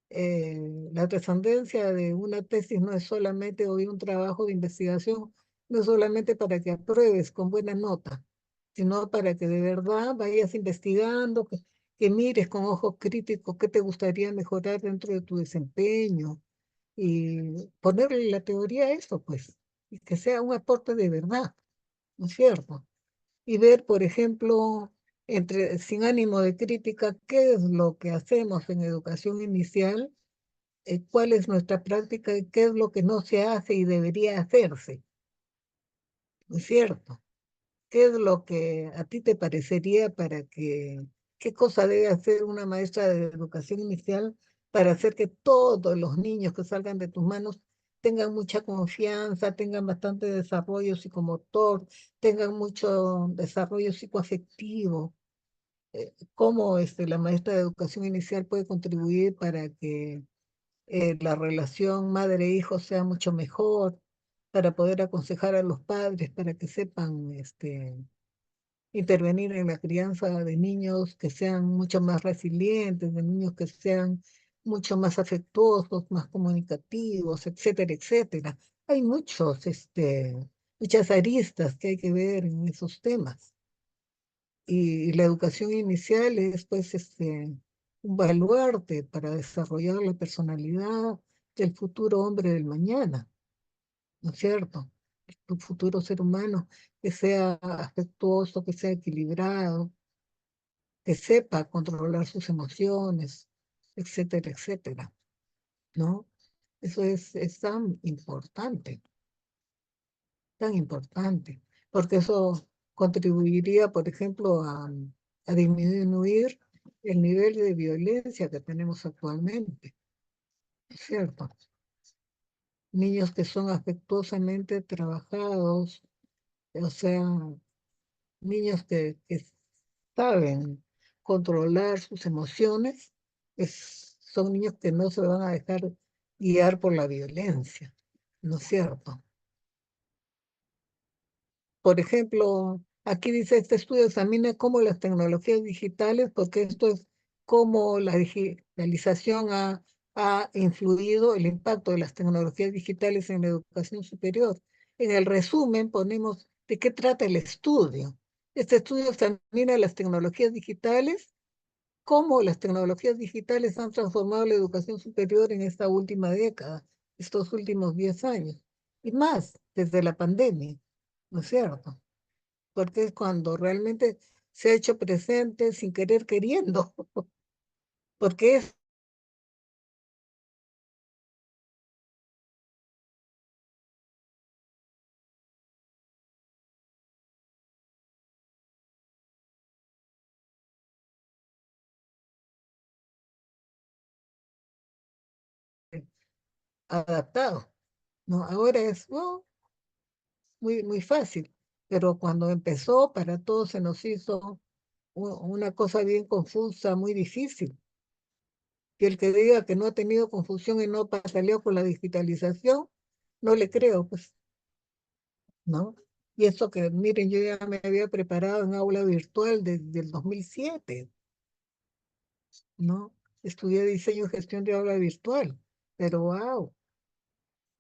la trascendencia de una tesis no es solamente hoy un trabajo de investigación, no es solamente para que apruebes con buena nota, sino para que de verdad vayas investigando, que mires con ojos críticos qué te gustaría mejorar dentro de tu desempeño y ponerle la teoría a eso, pues, y que sea un aporte de verdad, ¿no es cierto? Y ver, por ejemplo, sin ánimo de crítica, qué es lo que hacemos en educación inicial, cuál es nuestra práctica y qué es lo que no se hace y debería hacerse, ¿no es cierto? ¿Qué es lo que a ti te parecería para que qué cosa debe hacer una maestra de educación inicial para hacer que todos los niños que salgan de tus manos tengan mucha confianza, tengan bastante desarrollo psicomotor, tengan mucho desarrollo psicoafectivo. Cómo la maestra de educación inicial puede contribuir para que la relación madre-hijo sea mucho mejor, para poder aconsejar a los padres, para que sepan intervenir en la crianza de niños que sean mucho más resilientes, de niños que sean mucho más afectuosos, más comunicativos, etcétera, etcétera. Hay muchas aristas que hay que ver en esos temas. Y la educación inicial es pues un baluarte para desarrollar la personalidad del futuro hombre del mañana, ¿no es cierto? Tu futuro ser humano que sea afectuoso, que sea equilibrado, que sepa controlar sus emociones, etcétera, etcétera, ¿no? Eso es tan importante, porque eso contribuiría, por ejemplo, a disminuir el nivel de violencia que tenemos actualmente, ¿no es cierto? Niños que son afectuosamente trabajados, o sea, niños que saben controlar sus emociones, son niños que no se van a dejar guiar por la violencia, ¿no es cierto? Por ejemplo, aquí dice, este estudio examina cómo las tecnologías digitales, porque esto es cómo la digitalización ha influido el impacto de las tecnologías digitales en la educación superior. En el resumen ponemos de qué trata el estudio. Este estudio examina las tecnologías digitales, cómo las tecnologías digitales han transformado la educación superior en esta última década, estos últimos 10 años, y más desde la pandemia, ¿no es cierto? Porque es cuando realmente se ha hecho presente sin querer queriendo, porque es adaptado, ¿no? Ahora es muy fácil, pero cuando empezó para todos se nos hizo una cosa bien confusa, muy difícil. Y el que diga que no ha tenido confusión y no pataleó con la digitalización, no le creo, pues, ¿no? Y eso que, miren, yo ya me había preparado en aula virtual desde el 2007, ¿no? Estudié diseño y gestión de aula virtual, pero wow,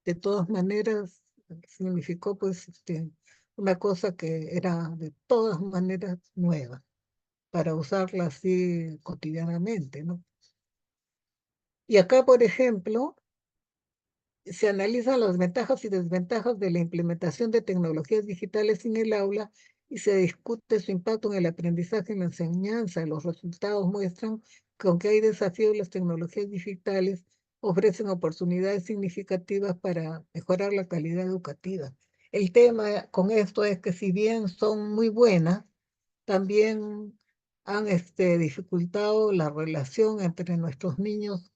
de todas maneras significó pues una cosa que era de todas maneras nueva para usarla así cotidianamente, ¿no? Y acá, por ejemplo, se analizan las ventajas y desventajas de la implementación de tecnologías digitales en el aula y se discute su impacto en el aprendizaje y la enseñanza. Los resultados muestran que aunque hay desafíos, las tecnologías digitales ofrecen oportunidades significativas para mejorar la calidad educativa. El tema con esto es que si bien son muy buenas, también han dificultado la relación entre nuestros niños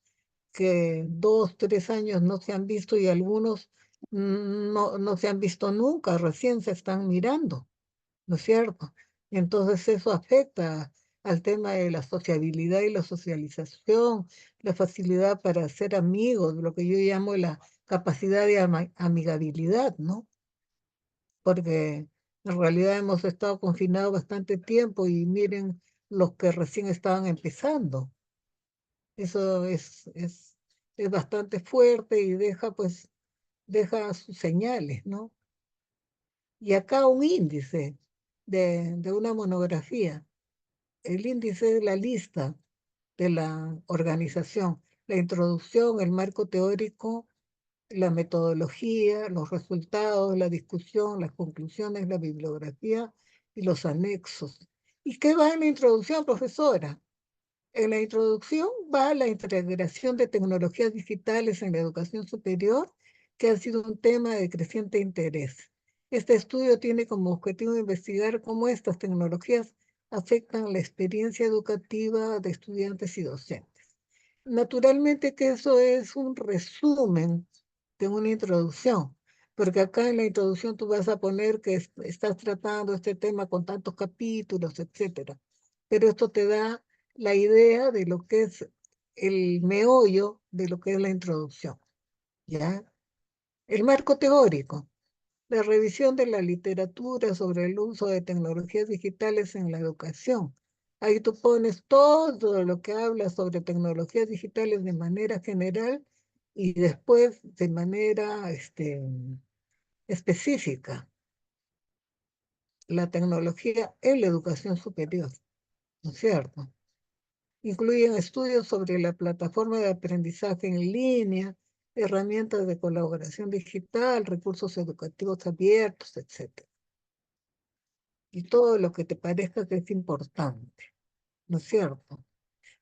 que 2, 3 años no se han visto y algunos no se han visto nunca, recién se están mirando, ¿no es cierto? Entonces eso afecta al tema de la sociabilidad y la socialización, la facilidad para ser amigos, lo que yo llamo la capacidad de amigabilidad, ¿no? Porque en realidad hemos estado confinados bastante tiempo y miren los que recién estaban empezando. Eso es bastante fuerte y deja sus señales, ¿no? Y acá un índice de una monografía. El índice es la lista de la organización, la introducción, el marco teórico, la metodología, los resultados, la discusión, las conclusiones, la bibliografía y los anexos. ¿Y qué va en la introducción, profesora? En la introducción va la integración de tecnologías digitales en la educación superior, que ha sido un tema de creciente interés. Este estudio tiene como objetivo investigar cómo estas tecnologías afectan la experiencia educativa de estudiantes y docentes. Naturalmente que eso es un resumen de una introducción, porque acá en la introducción tú vas a poner que estás tratando este tema con tantos capítulos, etcétera. Pero esto te da la idea de lo que es el meollo de lo que es la introducción, ¿ya? El marco teórico, la revisión de la literatura sobre el uso de tecnologías digitales en la educación. Ahí tú pones todo lo que habla sobre tecnologías digitales de manera general y después de manera específica, la tecnología en la educación superior, ¿no es cierto? Incluyen estudios sobre la plataforma de aprendizaje en línea, herramientas de colaboración digital, recursos educativos abiertos, etc. Y todo lo que te parezca que es importante, ¿no es cierto?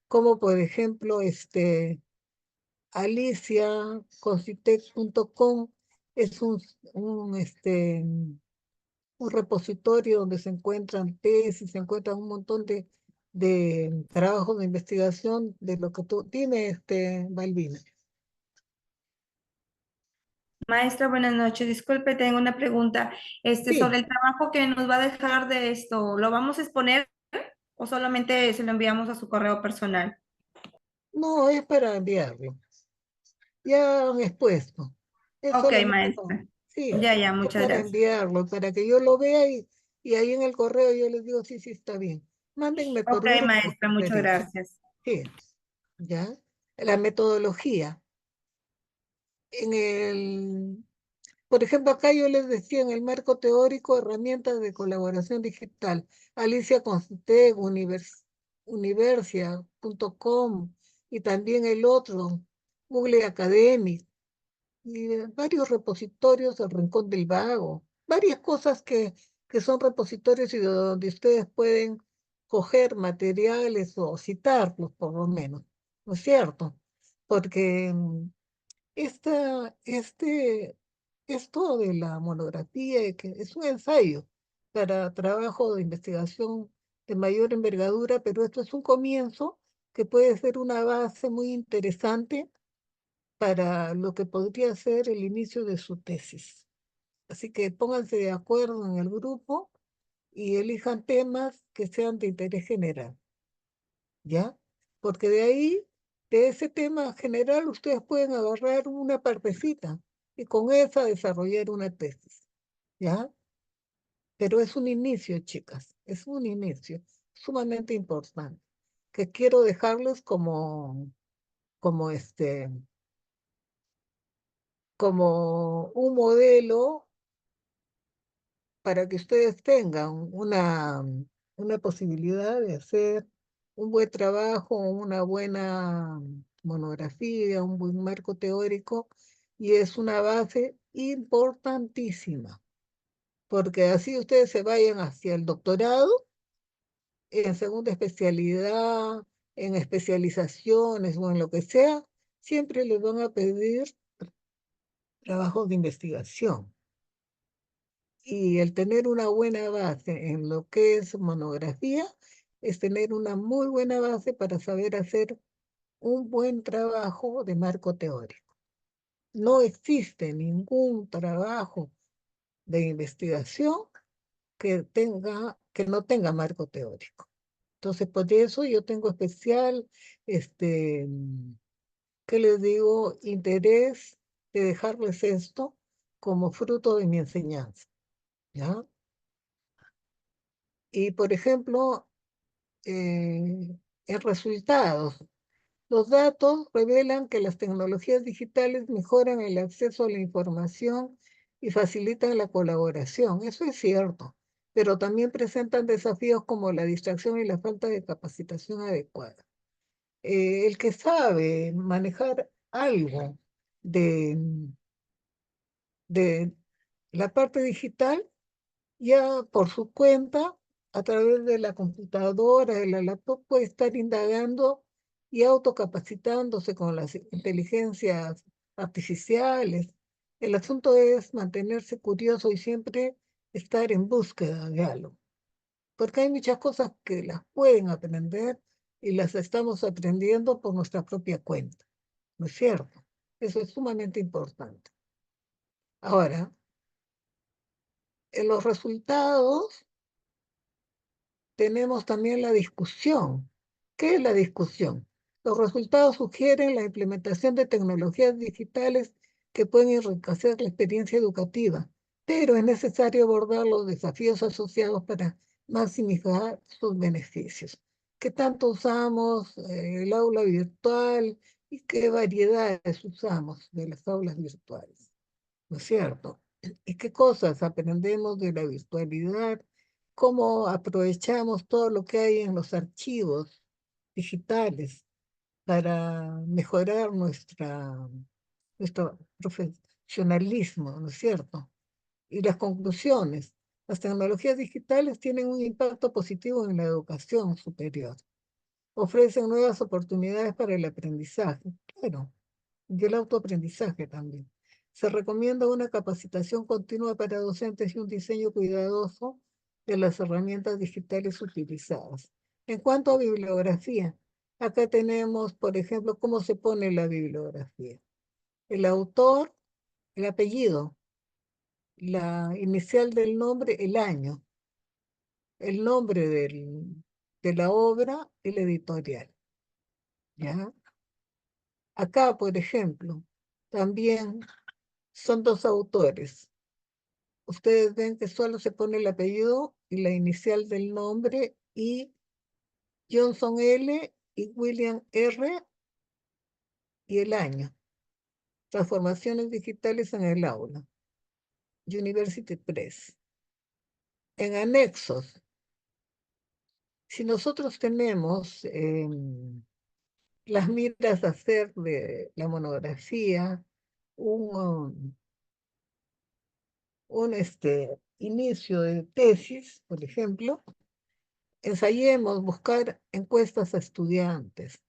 Como por ejemplo, Alicia, Concitec.com es un repositorio donde se encuentran tesis, se encuentran un montón de trabajos de investigación de lo que tú tienes, Balbina. Maestra, buenas noches. Disculpe, tengo una pregunta. Sobre Sí, el trabajo que nos va a dejar de esto, ¿lo vamos a exponer o solamente se lo enviamos a su correo personal? no, es para enviarlo. Ya han expuesto. Es Ok, solamente para, maestra. sí, Ya, es muchas para gracias. enviarlo, para que yo lo vea y ahí en el correo yo les digo, sí, sí, está bien. Mándenme por Ok, grupo, maestra, muchas preferencia. gracias. Sí, ¿ya? La metodología. En el, por ejemplo, acá yo les decía en el marco teórico, herramientas de colaboración digital. Alicia Consteg, Universia.com y también el otro, Google Academic. Y varios repositorios del Rincón del Vago, varias cosas que son repositorios y de donde ustedes pueden coger materiales o citarlos por lo menos, ¿no es cierto? Porque esto de la monografía, que es un ensayo para trabajo de investigación de mayor envergadura, pero esto es un comienzo que puede ser una base muy interesante para lo que podría ser el inicio de su tesis. Así que pónganse de acuerdo en el grupo y elijan temas que sean de interés general, ¿ya? Porque de ahí, de ese tema general, ustedes pueden agarrar una partecita y con esa desarrollar una tesis, ¿ya? Pero es un inicio, chicas, es un inicio sumamente importante, que quiero dejarles como como un modelo para que ustedes tengan una posibilidad de hacer un buen trabajo, una buena monografía, un buen marco teórico, y es una base importantísima, porque así ustedes se vayan hacia el doctorado, en segunda especialidad, en especializaciones o en lo que sea, siempre les van a pedir trabajos de investigación. Y el tener una buena base en lo que es monografía es tener una muy buena base para saber hacer un buen trabajo de marco teórico. No existe ningún trabajo de investigación que no tenga marco teórico. Entonces, por eso yo tengo especial, ¿qué les digo? Interés de dejarles esto como fruto de mi enseñanza, ¿ya? Y, por ejemplo, en resultados, los datos revelan que las tecnologías digitales mejoran el acceso a la información y facilitan la colaboración. Eso es cierto, pero también presentan desafíos como la distracción y la falta de capacitación adecuada. El que sabe manejar algo de, de la parte digital ya por su cuenta, a través de la computadora, de la laptop, puede estar indagando y autocapacitándose con las inteligencias artificiales. El asunto es mantenerse curioso y siempre estar en búsqueda de algo, porque hay muchas cosas que las pueden aprender y las estamos aprendiendo por nuestra propia cuenta, ¿no es cierto? Eso es sumamente importante. Ahora, en los resultados tenemos también la discusión. ¿Qué es la discusión? Los resultados sugieren la implementación de tecnologías digitales que pueden enriquecer la experiencia educativa, pero es necesario abordar los desafíos asociados para maximizar sus beneficios. ¿Qué tanto usamos el aula virtual y qué variedades usamos de las aulas virtuales? ¿No es cierto? ¿Y qué cosas aprendemos de la virtualidad? ¿Cómo aprovechamos todo lo que hay en los archivos digitales para mejorar nuestro profesionalismo? ¿No es cierto? Y las conclusiones. Las tecnologías digitales tienen un impacto positivo en la educación superior. Ofrecen nuevas oportunidades para el aprendizaje. Claro, y el autoaprendizaje también. Se recomienda una capacitación continua para docentes y un diseño cuidadoso de las herramientas digitales utilizadas. En cuanto a bibliografía, acá tenemos, por ejemplo, cómo se pone la bibliografía. El autor, el apellido, la inicial del nombre, el año, el nombre de la obra, el editorial. ¿Ya? Acá, por ejemplo, también son dos autores. Ustedes ven que solo se pone el apellido y la inicial del nombre y Johnson L. y William R. y el año. Transformaciones digitales en el aula. University Press. En anexos, si nosotros tenemos las miras a hacer de la monografía, un inicio de tesis, por ejemplo, ensayemos buscar encuestas a estudiantes,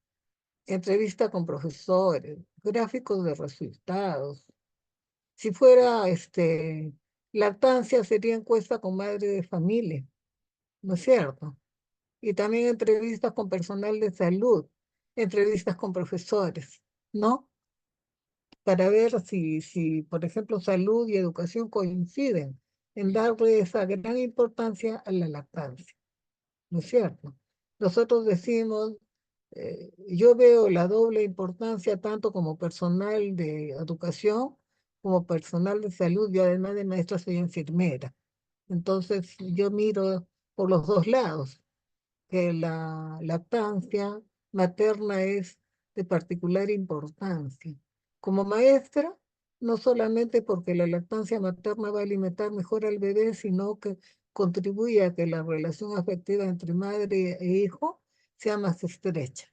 entrevista con profesores, gráficos de resultados. Si fuera lactancia, sería encuesta con madre de familia, ¿no es cierto? Y también entrevistas con personal de salud, entrevistas con profesores, ¿no? Para ver si, por ejemplo, salud y educación coinciden en darle esa gran importancia a la lactancia, ¿no es cierto? Nosotros decimos, yo veo la doble importancia tanto como personal de educación como personal de salud. Yo además de maestra soy enfermera. Entonces yo miro por los dos lados que la lactancia materna es de particular importancia. Como maestra, no solamente porque la lactancia materna va a alimentar mejor al bebé, sino que contribuye a que la relación afectiva entre madre e hijo sea más estrecha,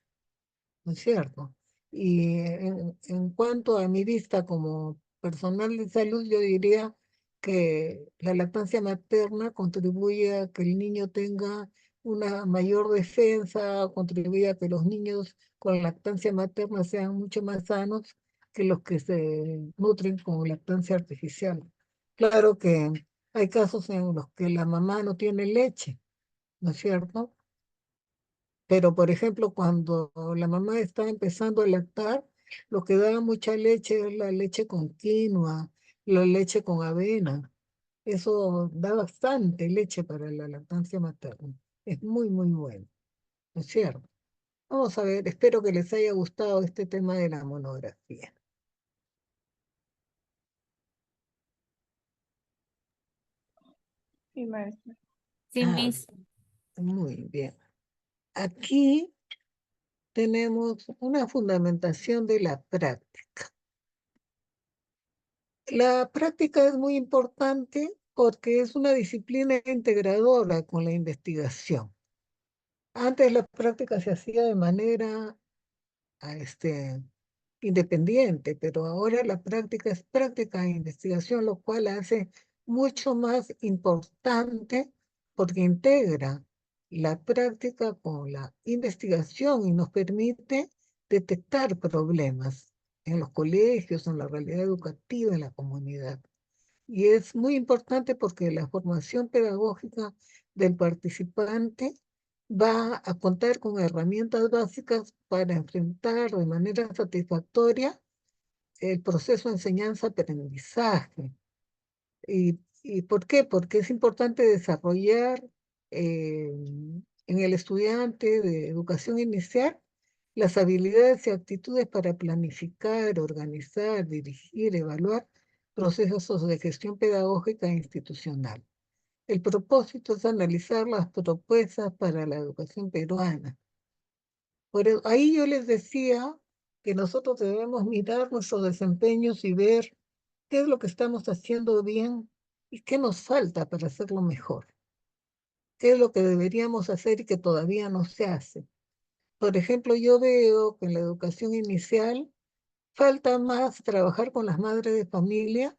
¿no es cierto? Y en cuanto a mi vista como personal de salud, yo diría que la lactancia materna contribuye a que el niño tenga una mayor defensa, contribuye a que los niños con lactancia materna sean mucho más sanos que los que se nutren con lactancia artificial. Claro que hay casos en los que la mamá no tiene leche, ¿no es cierto? Pero, por ejemplo, cuando la mamá está empezando a lactar, lo que da mucha leche es la leche con quinoa, la leche con avena. Eso da bastante leche para la lactancia materna. Es muy, muy bueno, ¿no es cierto? Vamos a ver, espero que les haya gustado este tema de la monografía. Sí, maestra. Sí, Ah, Miss. muy bien. Aquí tenemos una fundamentación de la práctica. La práctica es muy importante porque es una disciplina integradora con la investigación. Antes la práctica se hacía de manera independiente, pero ahora la práctica es práctica de investigación, lo cual la hace mucho más importante porque integra la práctica con la investigación y nos permite detectar problemas en los colegios, en la realidad educativa, en la comunidad. Y es muy importante porque la formación pedagógica del participante va a contar con herramientas básicas para enfrentar de manera satisfactoria el proceso de enseñanza-aprendizaje. ¿Y por qué? Porque es importante desarrollar en el estudiante de educación inicial las habilidades y actitudes para planificar, organizar, dirigir, evaluar procesos de gestión pedagógica e institucional. El propósito es analizar las propuestas para la educación peruana. Ahí yo les decía que nosotros debemos mirar nuestros desempeños y ver qué es lo que estamos haciendo bien y qué nos falta para hacerlo mejor. ¿Qué es lo que deberíamos hacer y que todavía no se hace? Por ejemplo, yo veo que en la educación inicial falta más trabajar con las madres de familia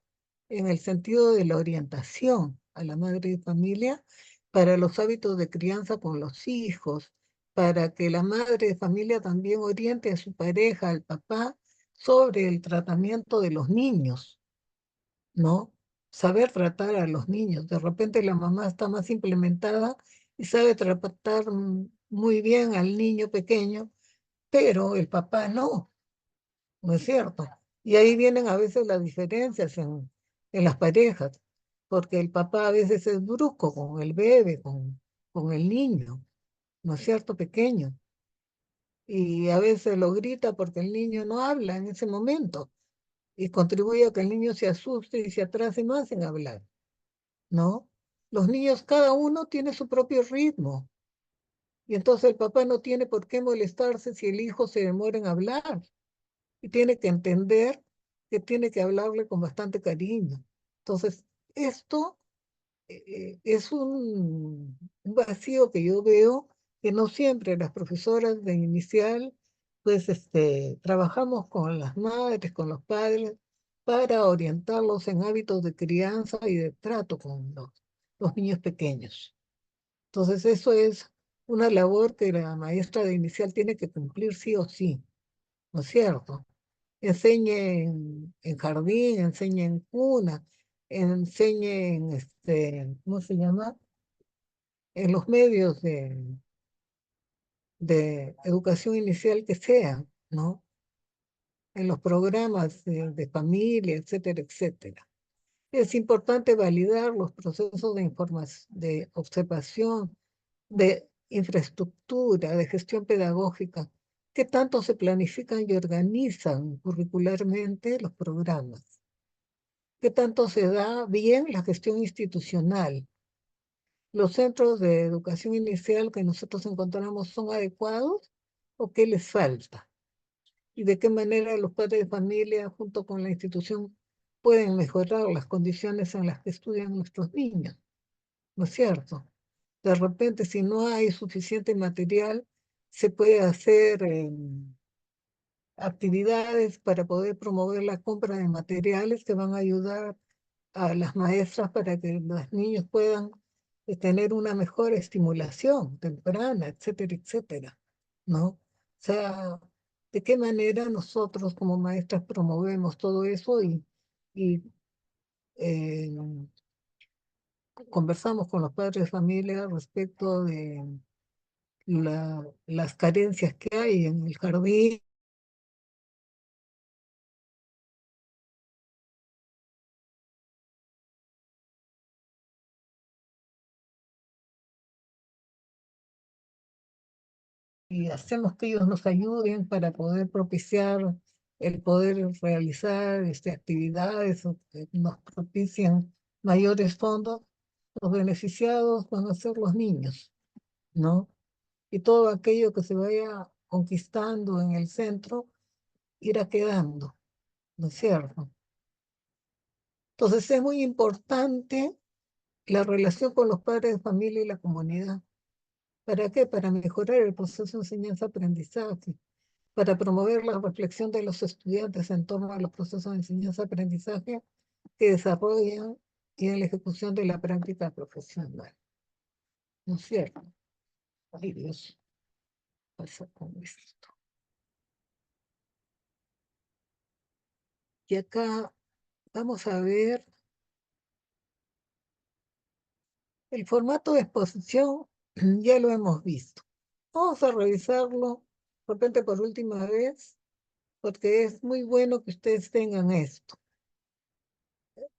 en el sentido de la orientación a la madre de familia para los hábitos de crianza con los hijos, para que la madre de familia también oriente a su pareja, al papá, sobre el tratamiento de los niños, ¿no? Saber tratar a los niños. De repente la mamá está más implementada y sabe tratar muy bien al niño pequeño, pero el papá no. ¿No es cierto? Y ahí vienen a veces las diferencias en las parejas, porque el papá a veces es brusco con el bebé, con el niño, ¿no es cierto? Pequeño. Y a veces lo grita porque el niño no habla en ese momento y contribuye a que el niño se asuste y se atrase más en hablar, ¿no? Los niños, cada uno tiene su propio ritmo y entonces el papá no tiene por qué molestarse si el hijo se demora en hablar. Y tiene que entender que tiene que hablarle con bastante cariño. Entonces, esto es un vacío que yo veo que no siempre las profesoras de inicial, pues trabajamos con las madres, con los padres, para orientarlos en hábitos de crianza y de trato con los niños pequeños. Entonces, eso es una labor que la maestra de inicial tiene que cumplir sí o sí, ¿no es cierto? Enseñe en jardín, enseñe en cuna, enseñe en, ¿cómo se llama? En los medios de educación inicial que sean, ¿no? En los programas de familia, etcétera, etcétera. Es importante validar los procesos de información, de observación, de infraestructura, de gestión pedagógica, que tanto se planifican y organizan curricularmente los programas. ¿Qué tanto se da bien la gestión institucional? ¿Los centros de educación inicial que nosotros encontramos son adecuados o qué les falta? ¿Y de qué manera los padres de familia junto con la institución pueden mejorar las condiciones en las que estudian nuestros niños? ¿No es cierto? De repente, si no hay suficiente material, se puede hacer actividades para poder promover la compra de materiales que van a ayudar a las maestras para que los niños puedan tener una mejor estimulación temprana, etcétera, etcétera, ¿no? O sea, ¿de qué manera nosotros como maestras promovemos todo eso y eh, conversamos con los padres de familia respecto de las carencias que hay en el jardín? Y hacemos que ellos nos ayuden para poder propiciar el poder realizar actividades o que nos propicien mayores fondos, los beneficiados van a ser los niños, ¿no? Y todo aquello que se vaya conquistando en el centro irá quedando, ¿no es cierto? Entonces es muy importante la relación con los padres de familia y la comunidad. ¿Para qué? Para mejorar el proceso de enseñanza-aprendizaje, para promover la reflexión de los estudiantes en torno a los procesos de enseñanza-aprendizaje que desarrollan y en la ejecución de la práctica profesional. ¿No es cierto? Ay, Dios, pasa con esto. Y acá vamos a ver El formato de exposición ya lo hemos visto. Vamos a revisarlo de repente por última vez, porque es muy bueno que ustedes tengan esto.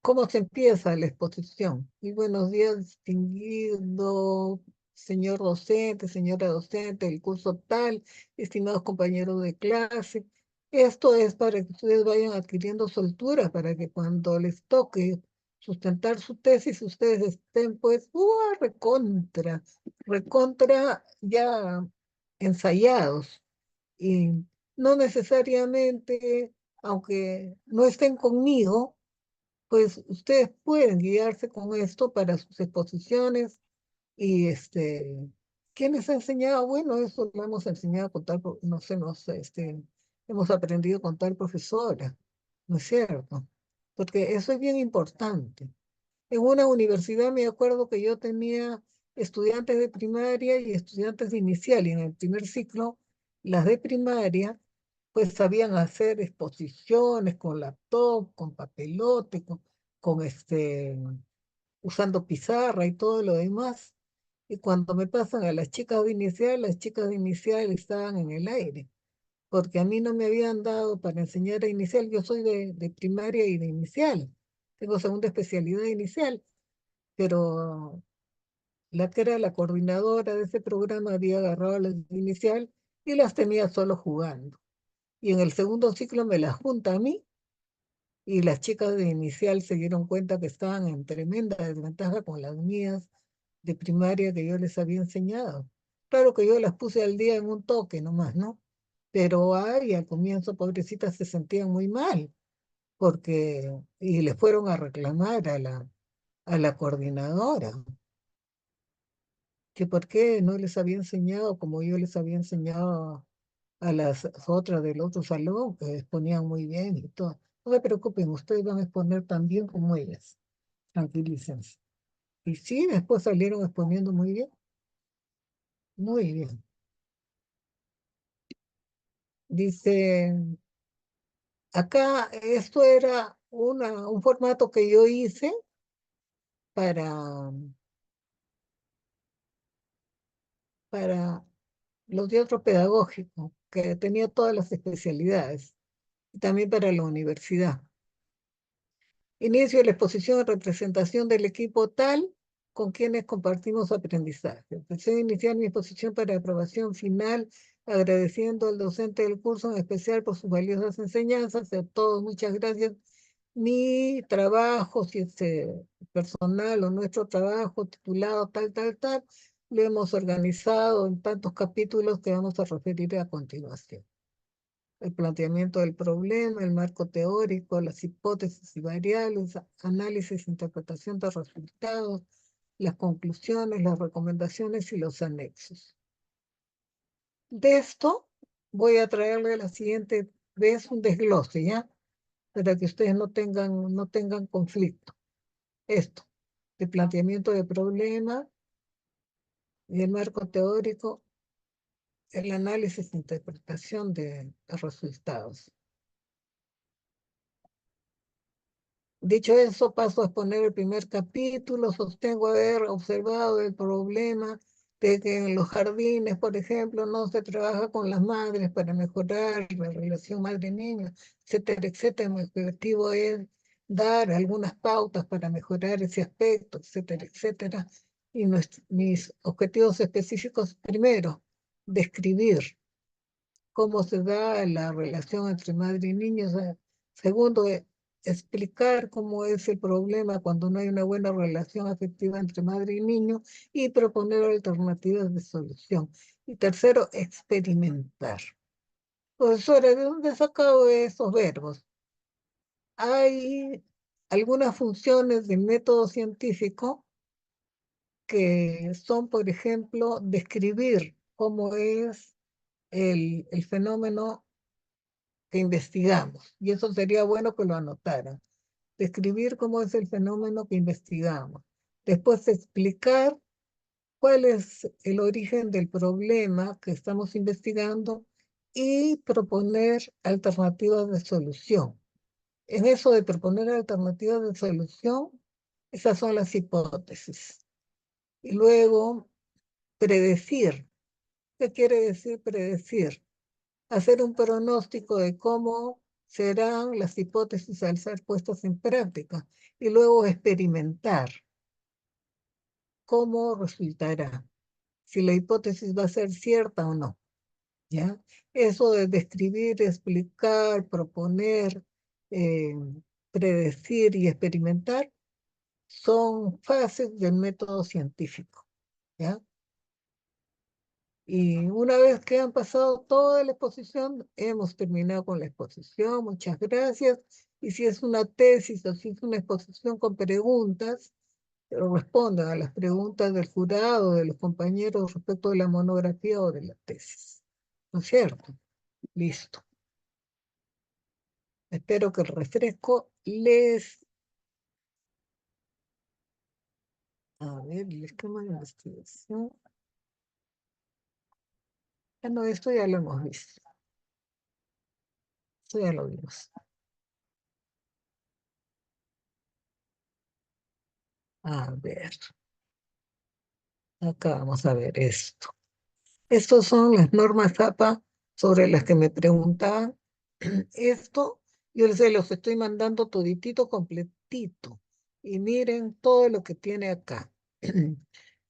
¿Cómo se empieza la exposición? Y buenos días, distinguido señor docente, señora docente, el curso tal, estimados compañeros de clase. Esto es para que ustedes vayan adquiriendo soltura, para que cuando les toque sustentar su tesis, ustedes estén pues, recontra ya ensayados. Y no necesariamente, aunque no estén conmigo, pues ustedes pueden guiarse con esto para sus exposiciones y ¿quién les ha enseñado? Bueno, eso lo hemos enseñado con tal, no sé, hemos aprendido con tal profesora, ¿no es cierto? Porque eso es bien importante. En una universidad me acuerdo que yo tenía estudiantes de primaria y estudiantes de inicial, y en el primer ciclo, las de primaria, pues sabían hacer exposiciones con laptop, con papelote, usando pizarra y todo lo demás. Y cuando me pasan a las chicas de inicial estaban en el aire, porque a mí no me habían dado para enseñar a inicial. Yo soy de primaria y de inicial. Tengo segunda especialidad inicial, pero la que era la coordinadora de ese programa había agarrado a las de inicial y las tenía solo jugando. Y en el segundo ciclo me las junta a mí y las chicas de inicial se dieron cuenta que estaban en tremenda desventaja con las mías de primaria que yo les había enseñado. Claro que yo las puse al día en un toque nomás, ¿no? Pero ay, al comienzo, pobrecitas, se sentían muy mal, y le fueron a reclamar a la coordinadora, que por qué no les había enseñado como yo les había enseñado a las otras del otro salón, que exponían muy bien y todo. No se preocupen, ustedes van a exponer tan bien como ellas. Tranquilícense. Y sí, después salieron exponiendo muy bien. Muy bien. Dice, acá esto era un formato que yo hice para, para los teatros pedagógicos, que tenía todas las especialidades, y también para la universidad. Inicio de la exposición en representación del equipo tal con quienes compartimos aprendizaje. Deseo iniciar mi exposición para aprobación final, agradeciendo al docente del curso, en especial por sus valiosas enseñanzas. A todos, muchas gracias. Mi trabajo, si es personal o nuestro trabajo titulado tal, lo hemos organizado en tantos capítulos que vamos a referir a continuación. El planteamiento del problema, el marco teórico, las hipótesis y variables, análisis e interpretación de resultados, las conclusiones, las recomendaciones y los anexos. De esto voy a traerle la siguiente vez un desglose, ¿ya? Para que ustedes no tengan conflicto. Esto, el planteamiento del problema y el marco teórico, el análisis e interpretación de los resultados. Dicho eso, paso a exponer el primer capítulo. Sostengo haber observado el problema de que en los jardines, por ejemplo, no se trabaja con las madres para mejorar la relación madre-niño, etcétera, etcétera. Mi objetivo es dar algunas pautas para mejorar ese aspecto, etcétera, etcétera. Y mis objetivos específicos, primero, describir cómo se da la relación entre madre y niño. Segundo, explicar cómo es el problema cuando no hay una buena relación afectiva entre madre y niño y proponer alternativas de solución. Y tercero, experimentar. Profesora, ¿de dónde he sacado esos verbos? Hay algunas funciones del método científico que son, por ejemplo, describir cómo es el fenómeno que investigamos, y eso sería bueno que lo anotaran. Describir cómo es el fenómeno que investigamos. Después explicar cuál es el origen del problema que estamos investigando y proponer alternativas de solución. En eso de proponer alternativas de solución, esas son las hipótesis. Y luego, predecir. ¿Qué quiere decir predecir? Hacer un pronóstico de cómo serán las hipótesis al ser puestas en práctica. Y luego experimentar cómo resultará, si la hipótesis va a ser cierta o no. ¿Ya? Eso de describir, explicar, proponer, eh, predecir y experimentar son fases del método científico. ¿Ya? Y una vez que han pasado toda la exposición, hemos terminado con la exposición. Muchas gracias. Y si es una tesis o si es una exposición con preguntas, respondan a las preguntas del jurado, de los compañeros respecto de la monografía o de la tesis. ¿No es cierto? Listo. Espero que el refresco les... A ver, el esquema de investigación. Ah, no, esto ya lo hemos visto. Esto ya lo vimos. A ver. Acá vamos a ver esto. Estas son las normas APA sobre las que me preguntaban. Esto yo se los estoy mandando toditito completito. Y miren todo lo que tiene acá.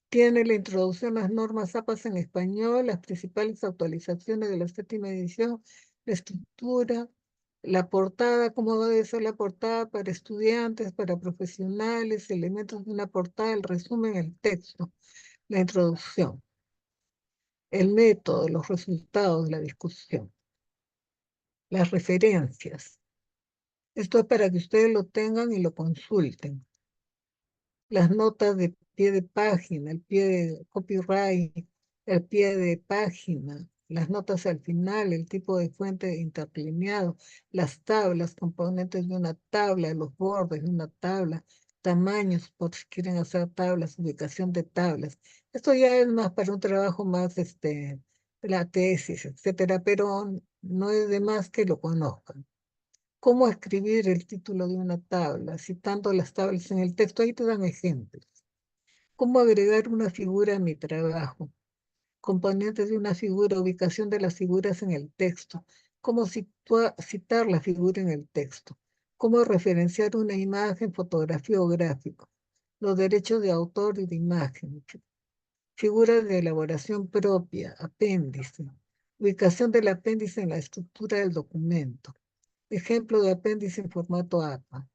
Tiene la introducción a las normas APAS en español, las principales actualizaciones de la 7ª edición, la estructura, la portada, cómo debe ser la portada para estudiantes, para profesionales, elementos de una portada, el resumen, el texto, la introducción, el método, los resultados de la discusión, las referencias. Esto es para que ustedes lo tengan y lo consulten. Las notas de pie de página, el pie de copyright, el pie de página, las notas al final, el tipo de fuente interlineado, las tablas, componentes de una tabla, los bordes de una tabla, tamaños por si quieren hacer tablas, ubicación de tablas. Esto ya es más para un trabajo más, la tesis, etcétera, pero no es de más que lo conozcan. Cómo escribir el título de una tabla, citando las tablas en el texto, ahí te dan ejemplos. Cómo agregar una figura a mi trabajo, componentes de una figura, ubicación de las figuras en el texto, cómo citar la figura en el texto, cómo referenciar una imagen, fotografía o gráfico, los derechos de autor y de imagen, figuras de elaboración propia, apéndice, ubicación del apéndice en la estructura del documento, ejemplo de apéndice en formato APA.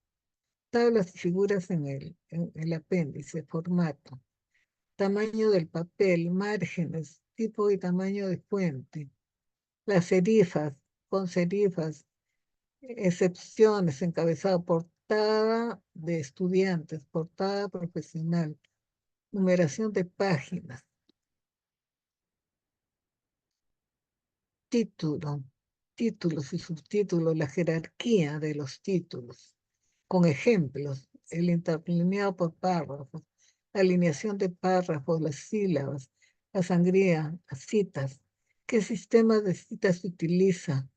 Tablas y figuras en el apéndice, formato. Tamaño del papel, márgenes, tipo y tamaño de fuente. Las serifas, con serifas, excepciones, encabezado, portada de estudiantes, portada profesional, numeración de páginas. Título, títulos y subtítulos, la jerarquía de los títulos, con ejemplos, el interlineado por párrafos, la alineación de párrafos, las sílabas, la sangría, las citas, qué sistemas de citas se utiliza,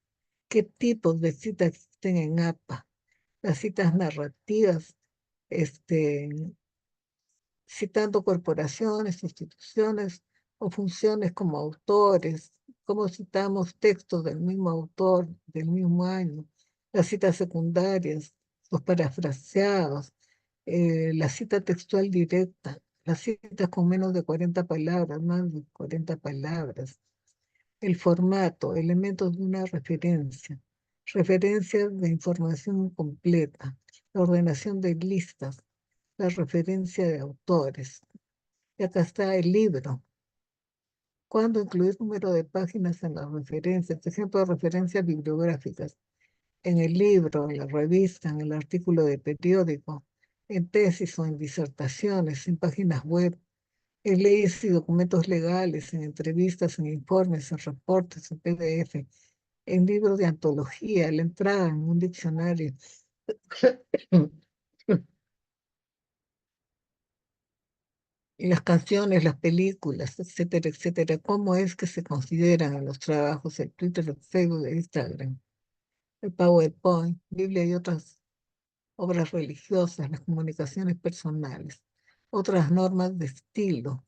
qué tipos de citas existen en APA, las citas narrativas, citando corporaciones, instituciones o funciones como autores, cómo citamos textos del mismo autor, del mismo año, las citas secundarias, los parafraseados, la cita textual directa, las citas con menos de 40 palabras, más de 40 palabras, el formato, elementos de una referencia, referencias de información completa, la ordenación de listas, la referencia de autores. Y acá está el libro. ¿Cuándo incluir número de páginas en las referencias? Por ejemplo, referencias bibliográficas. En el libro, en la revista, en el artículo de periódico, en tesis o en disertaciones, en páginas web, en leyes y documentos legales, en entrevistas, en informes, en reportes, en PDF, en libros de antología, la entrada en un diccionario. Y las canciones, las películas, etcétera, etcétera, cómo es que se consideran en los trabajos, el Twitter, el Facebook, el Instagram, el PowerPoint, Biblia y otras obras religiosas, las comunicaciones personales, Otras normas de estilo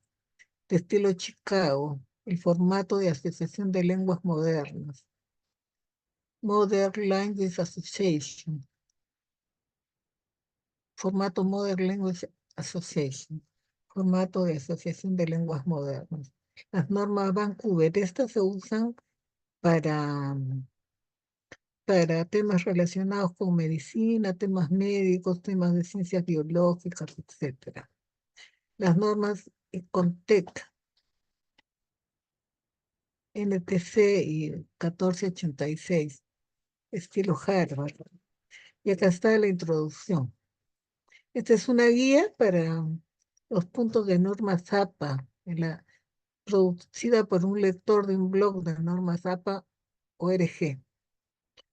Chicago, el formato de Asociación de Lenguas Modernas, Modern Language Association, formato Modern Language Association, formato de Asociación de Lenguas Modernas. Las normas Vancouver, estas se usan para, para temas relacionados con medicina, temas médicos, temas de ciencias biológicas, etc. Las normas CONTEC, NTC y 1486, estilo Harvard. Y acá está la introducción. Esta es una guía para los puntos de normas APA, producida por un lector de un blog de normas APA ORG.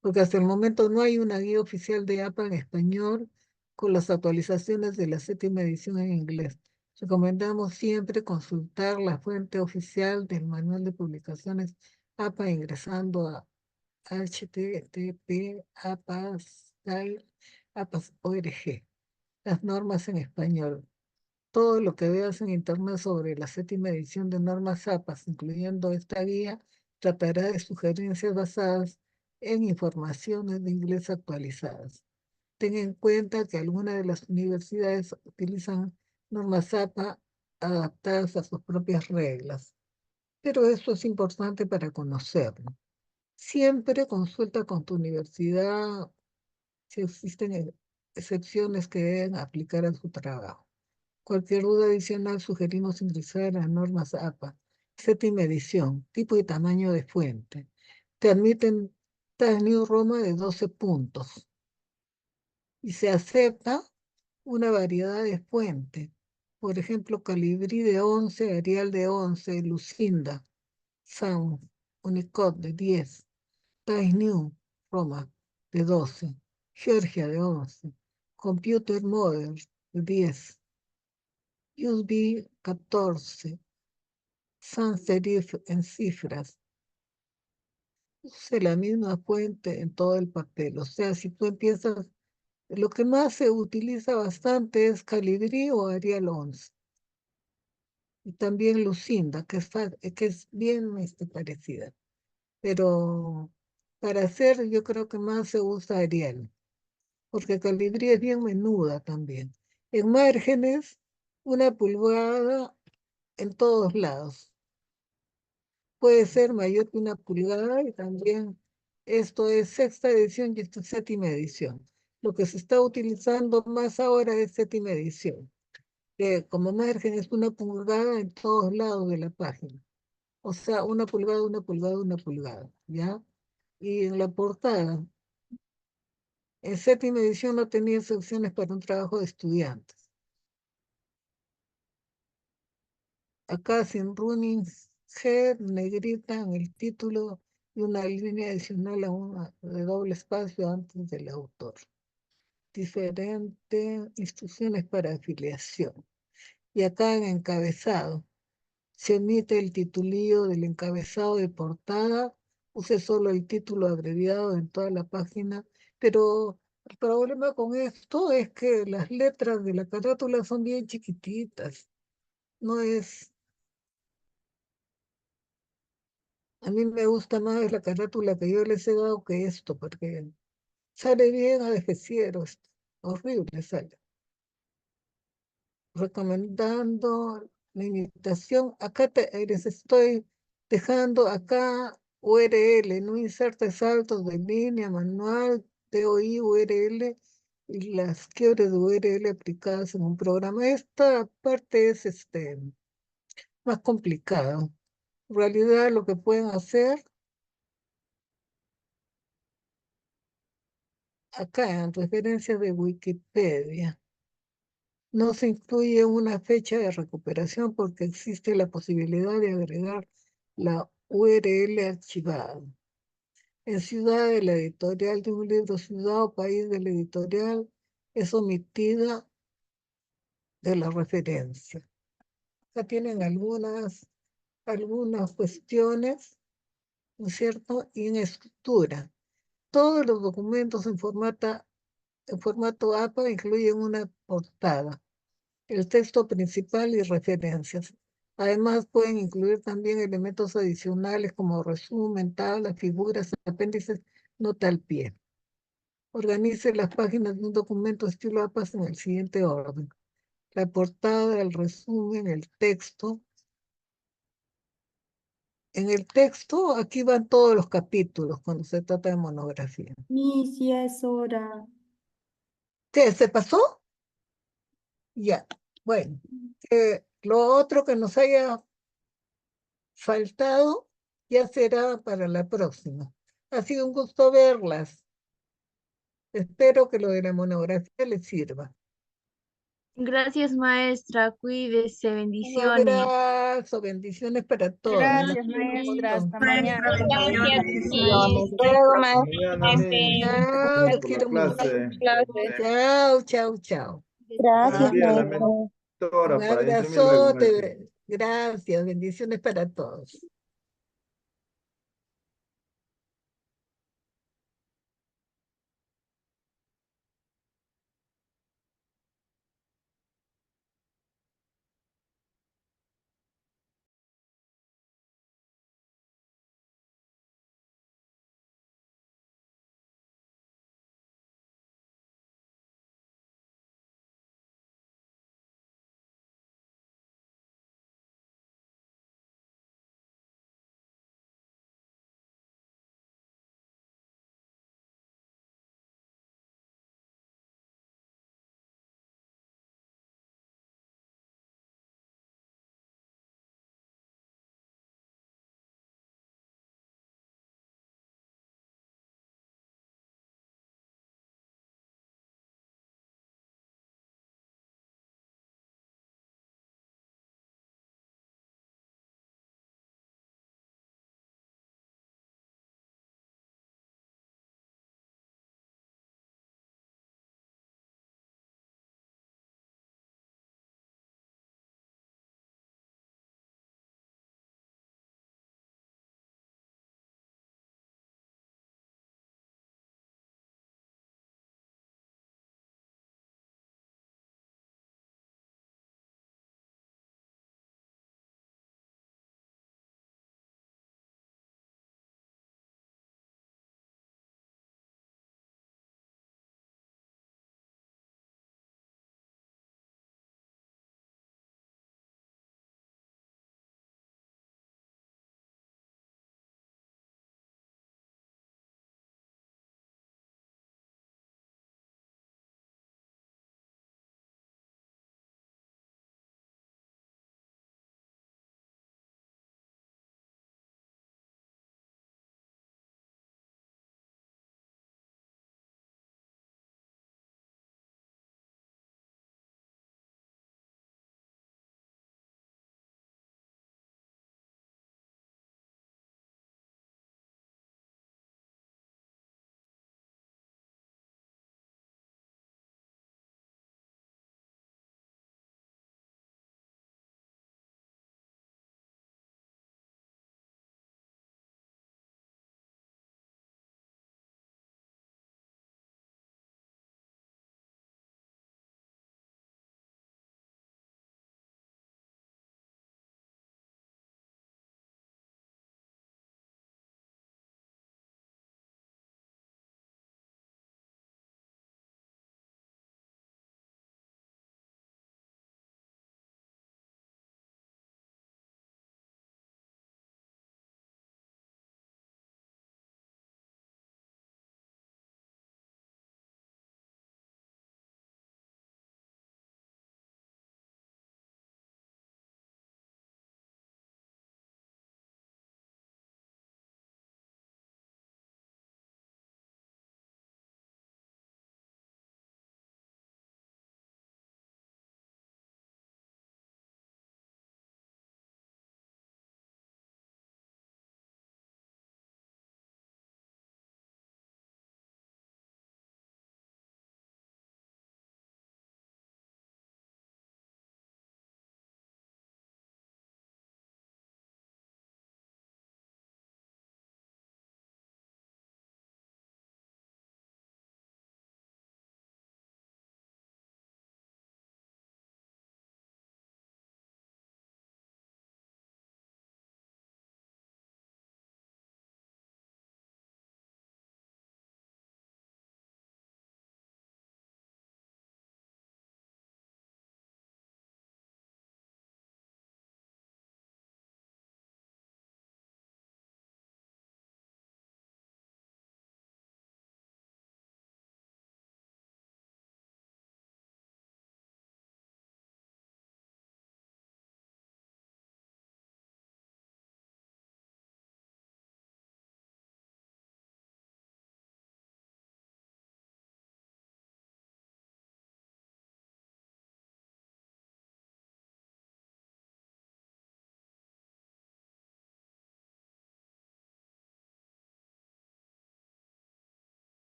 Porque hasta el momento no hay una guía oficial de APA en español con las actualizaciones de la 7ª edición en inglés. Recomendamos siempre consultar la fuente oficial del manual de publicaciones APA ingresando a http://apas.org. Las normas en español. Todo lo que veas en internet sobre la 7ª edición de normas APAS, incluyendo esta guía, tratará de sugerencias basadas en informaciones de inglés actualizadas. Ten en cuenta que algunas de las universidades utilizan normas APA adaptadas a sus propias reglas, pero eso es importante para conocerlo. Siempre consulta con tu universidad si existen excepciones que deben aplicar a su trabajo. Cualquier duda adicional sugerimos ingresar a normas APA, 7ª edición, tipo y tamaño de fuente. Te admiten Times New Roman de 12 puntos y se acepta una variedad de fuentes. Por ejemplo, Calibri de 11, Arial de 11, Lucinda, Sans, Unicode de 10, Times New Roman de 12, Georgia de 11, Computer Modern de 10, USB 14, sans serif en cifras. Use la misma fuente en todo el papel. O sea, si tú empiezas, lo que más se utiliza bastante es Calibri o Arial 11. Y también Lucinda, que es bien parecida. Pero para hacer, yo creo que más se usa Arial, porque Calibri es bien menuda también. En márgenes, 1 pulgada en todos lados. Puede ser mayor que 1 pulgada y también esto es 6ª edición y esto es 7ª edición. Lo que se está utilizando más ahora es 7ª edición, que como margen es 1 pulgada en todos lados de la página. O sea, 1 pulgada, 1 pulgada, 1 pulgada, ¿ya? Y en la portada, en 7ª edición no tenía secciones para un trabajo de estudiantes. Acá sin running head, negrita en el título y una línea adicional de doble espacio antes del autor. Diferentes instrucciones para afiliación. Y acá en encabezado, se emite el titulillo del encabezado de portada, use solo el título abreviado en toda la página, pero el problema con esto es que las letras de la carátula son bien chiquititas. No es... A mí me gusta más la carátula que yo les he dado que esto, porque sale bien a dejeciero, horrible sale. Recomendando la imitación. Acá les estoy dejando acá URL, no insertes saltos de línea, manual, TOI, URL y las quiebres de URL aplicadas en un programa. Esta parte es más complicada. En realidad lo que pueden hacer acá en referencias de Wikipedia. No se incluye una fecha de recuperación porque existe la posibilidad de agregar la URL archivada. En ciudad de la editorial de un libro, ciudad o país de la editorial es omitida de la referencia. Acá tienen algunas cuestiones, ¿no es cierto? Y en estructura. Todos los documentos en formato APA incluyen una portada. el texto principal y referencias. Además, pueden incluir también elementos adicionales como resumen, tablas, figuras, apéndices, nota al pie. Organice las páginas de un documento estilo APAS en el siguiente orden: la portada, el resumen, el texto. En el texto, aquí van todos los capítulos cuando se trata de monografía. Miss, ya es hora. ¿Qué? ¿Se pasó? Ya. Bueno, lo otro que nos haya faltado ya será para la próxima. Ha sido un gusto verlas. Espero que lo de la monografía les sirva. Gracias, maestra. Cuídese. Un Bendiciones. abrazo, bendiciones para todos. Gracias, Las quiero un maestra. montón. Hasta mañana. Gracias, Miss. Hasta luego, maestra. Mañana, Miss. Chao, les Por la quiero un montón. clase. Clases. Chao, chao, chao. Gracias, Envía a la maestra. Un mentora para imprimir el documento. abrazote. Gracias, bendiciones para todos.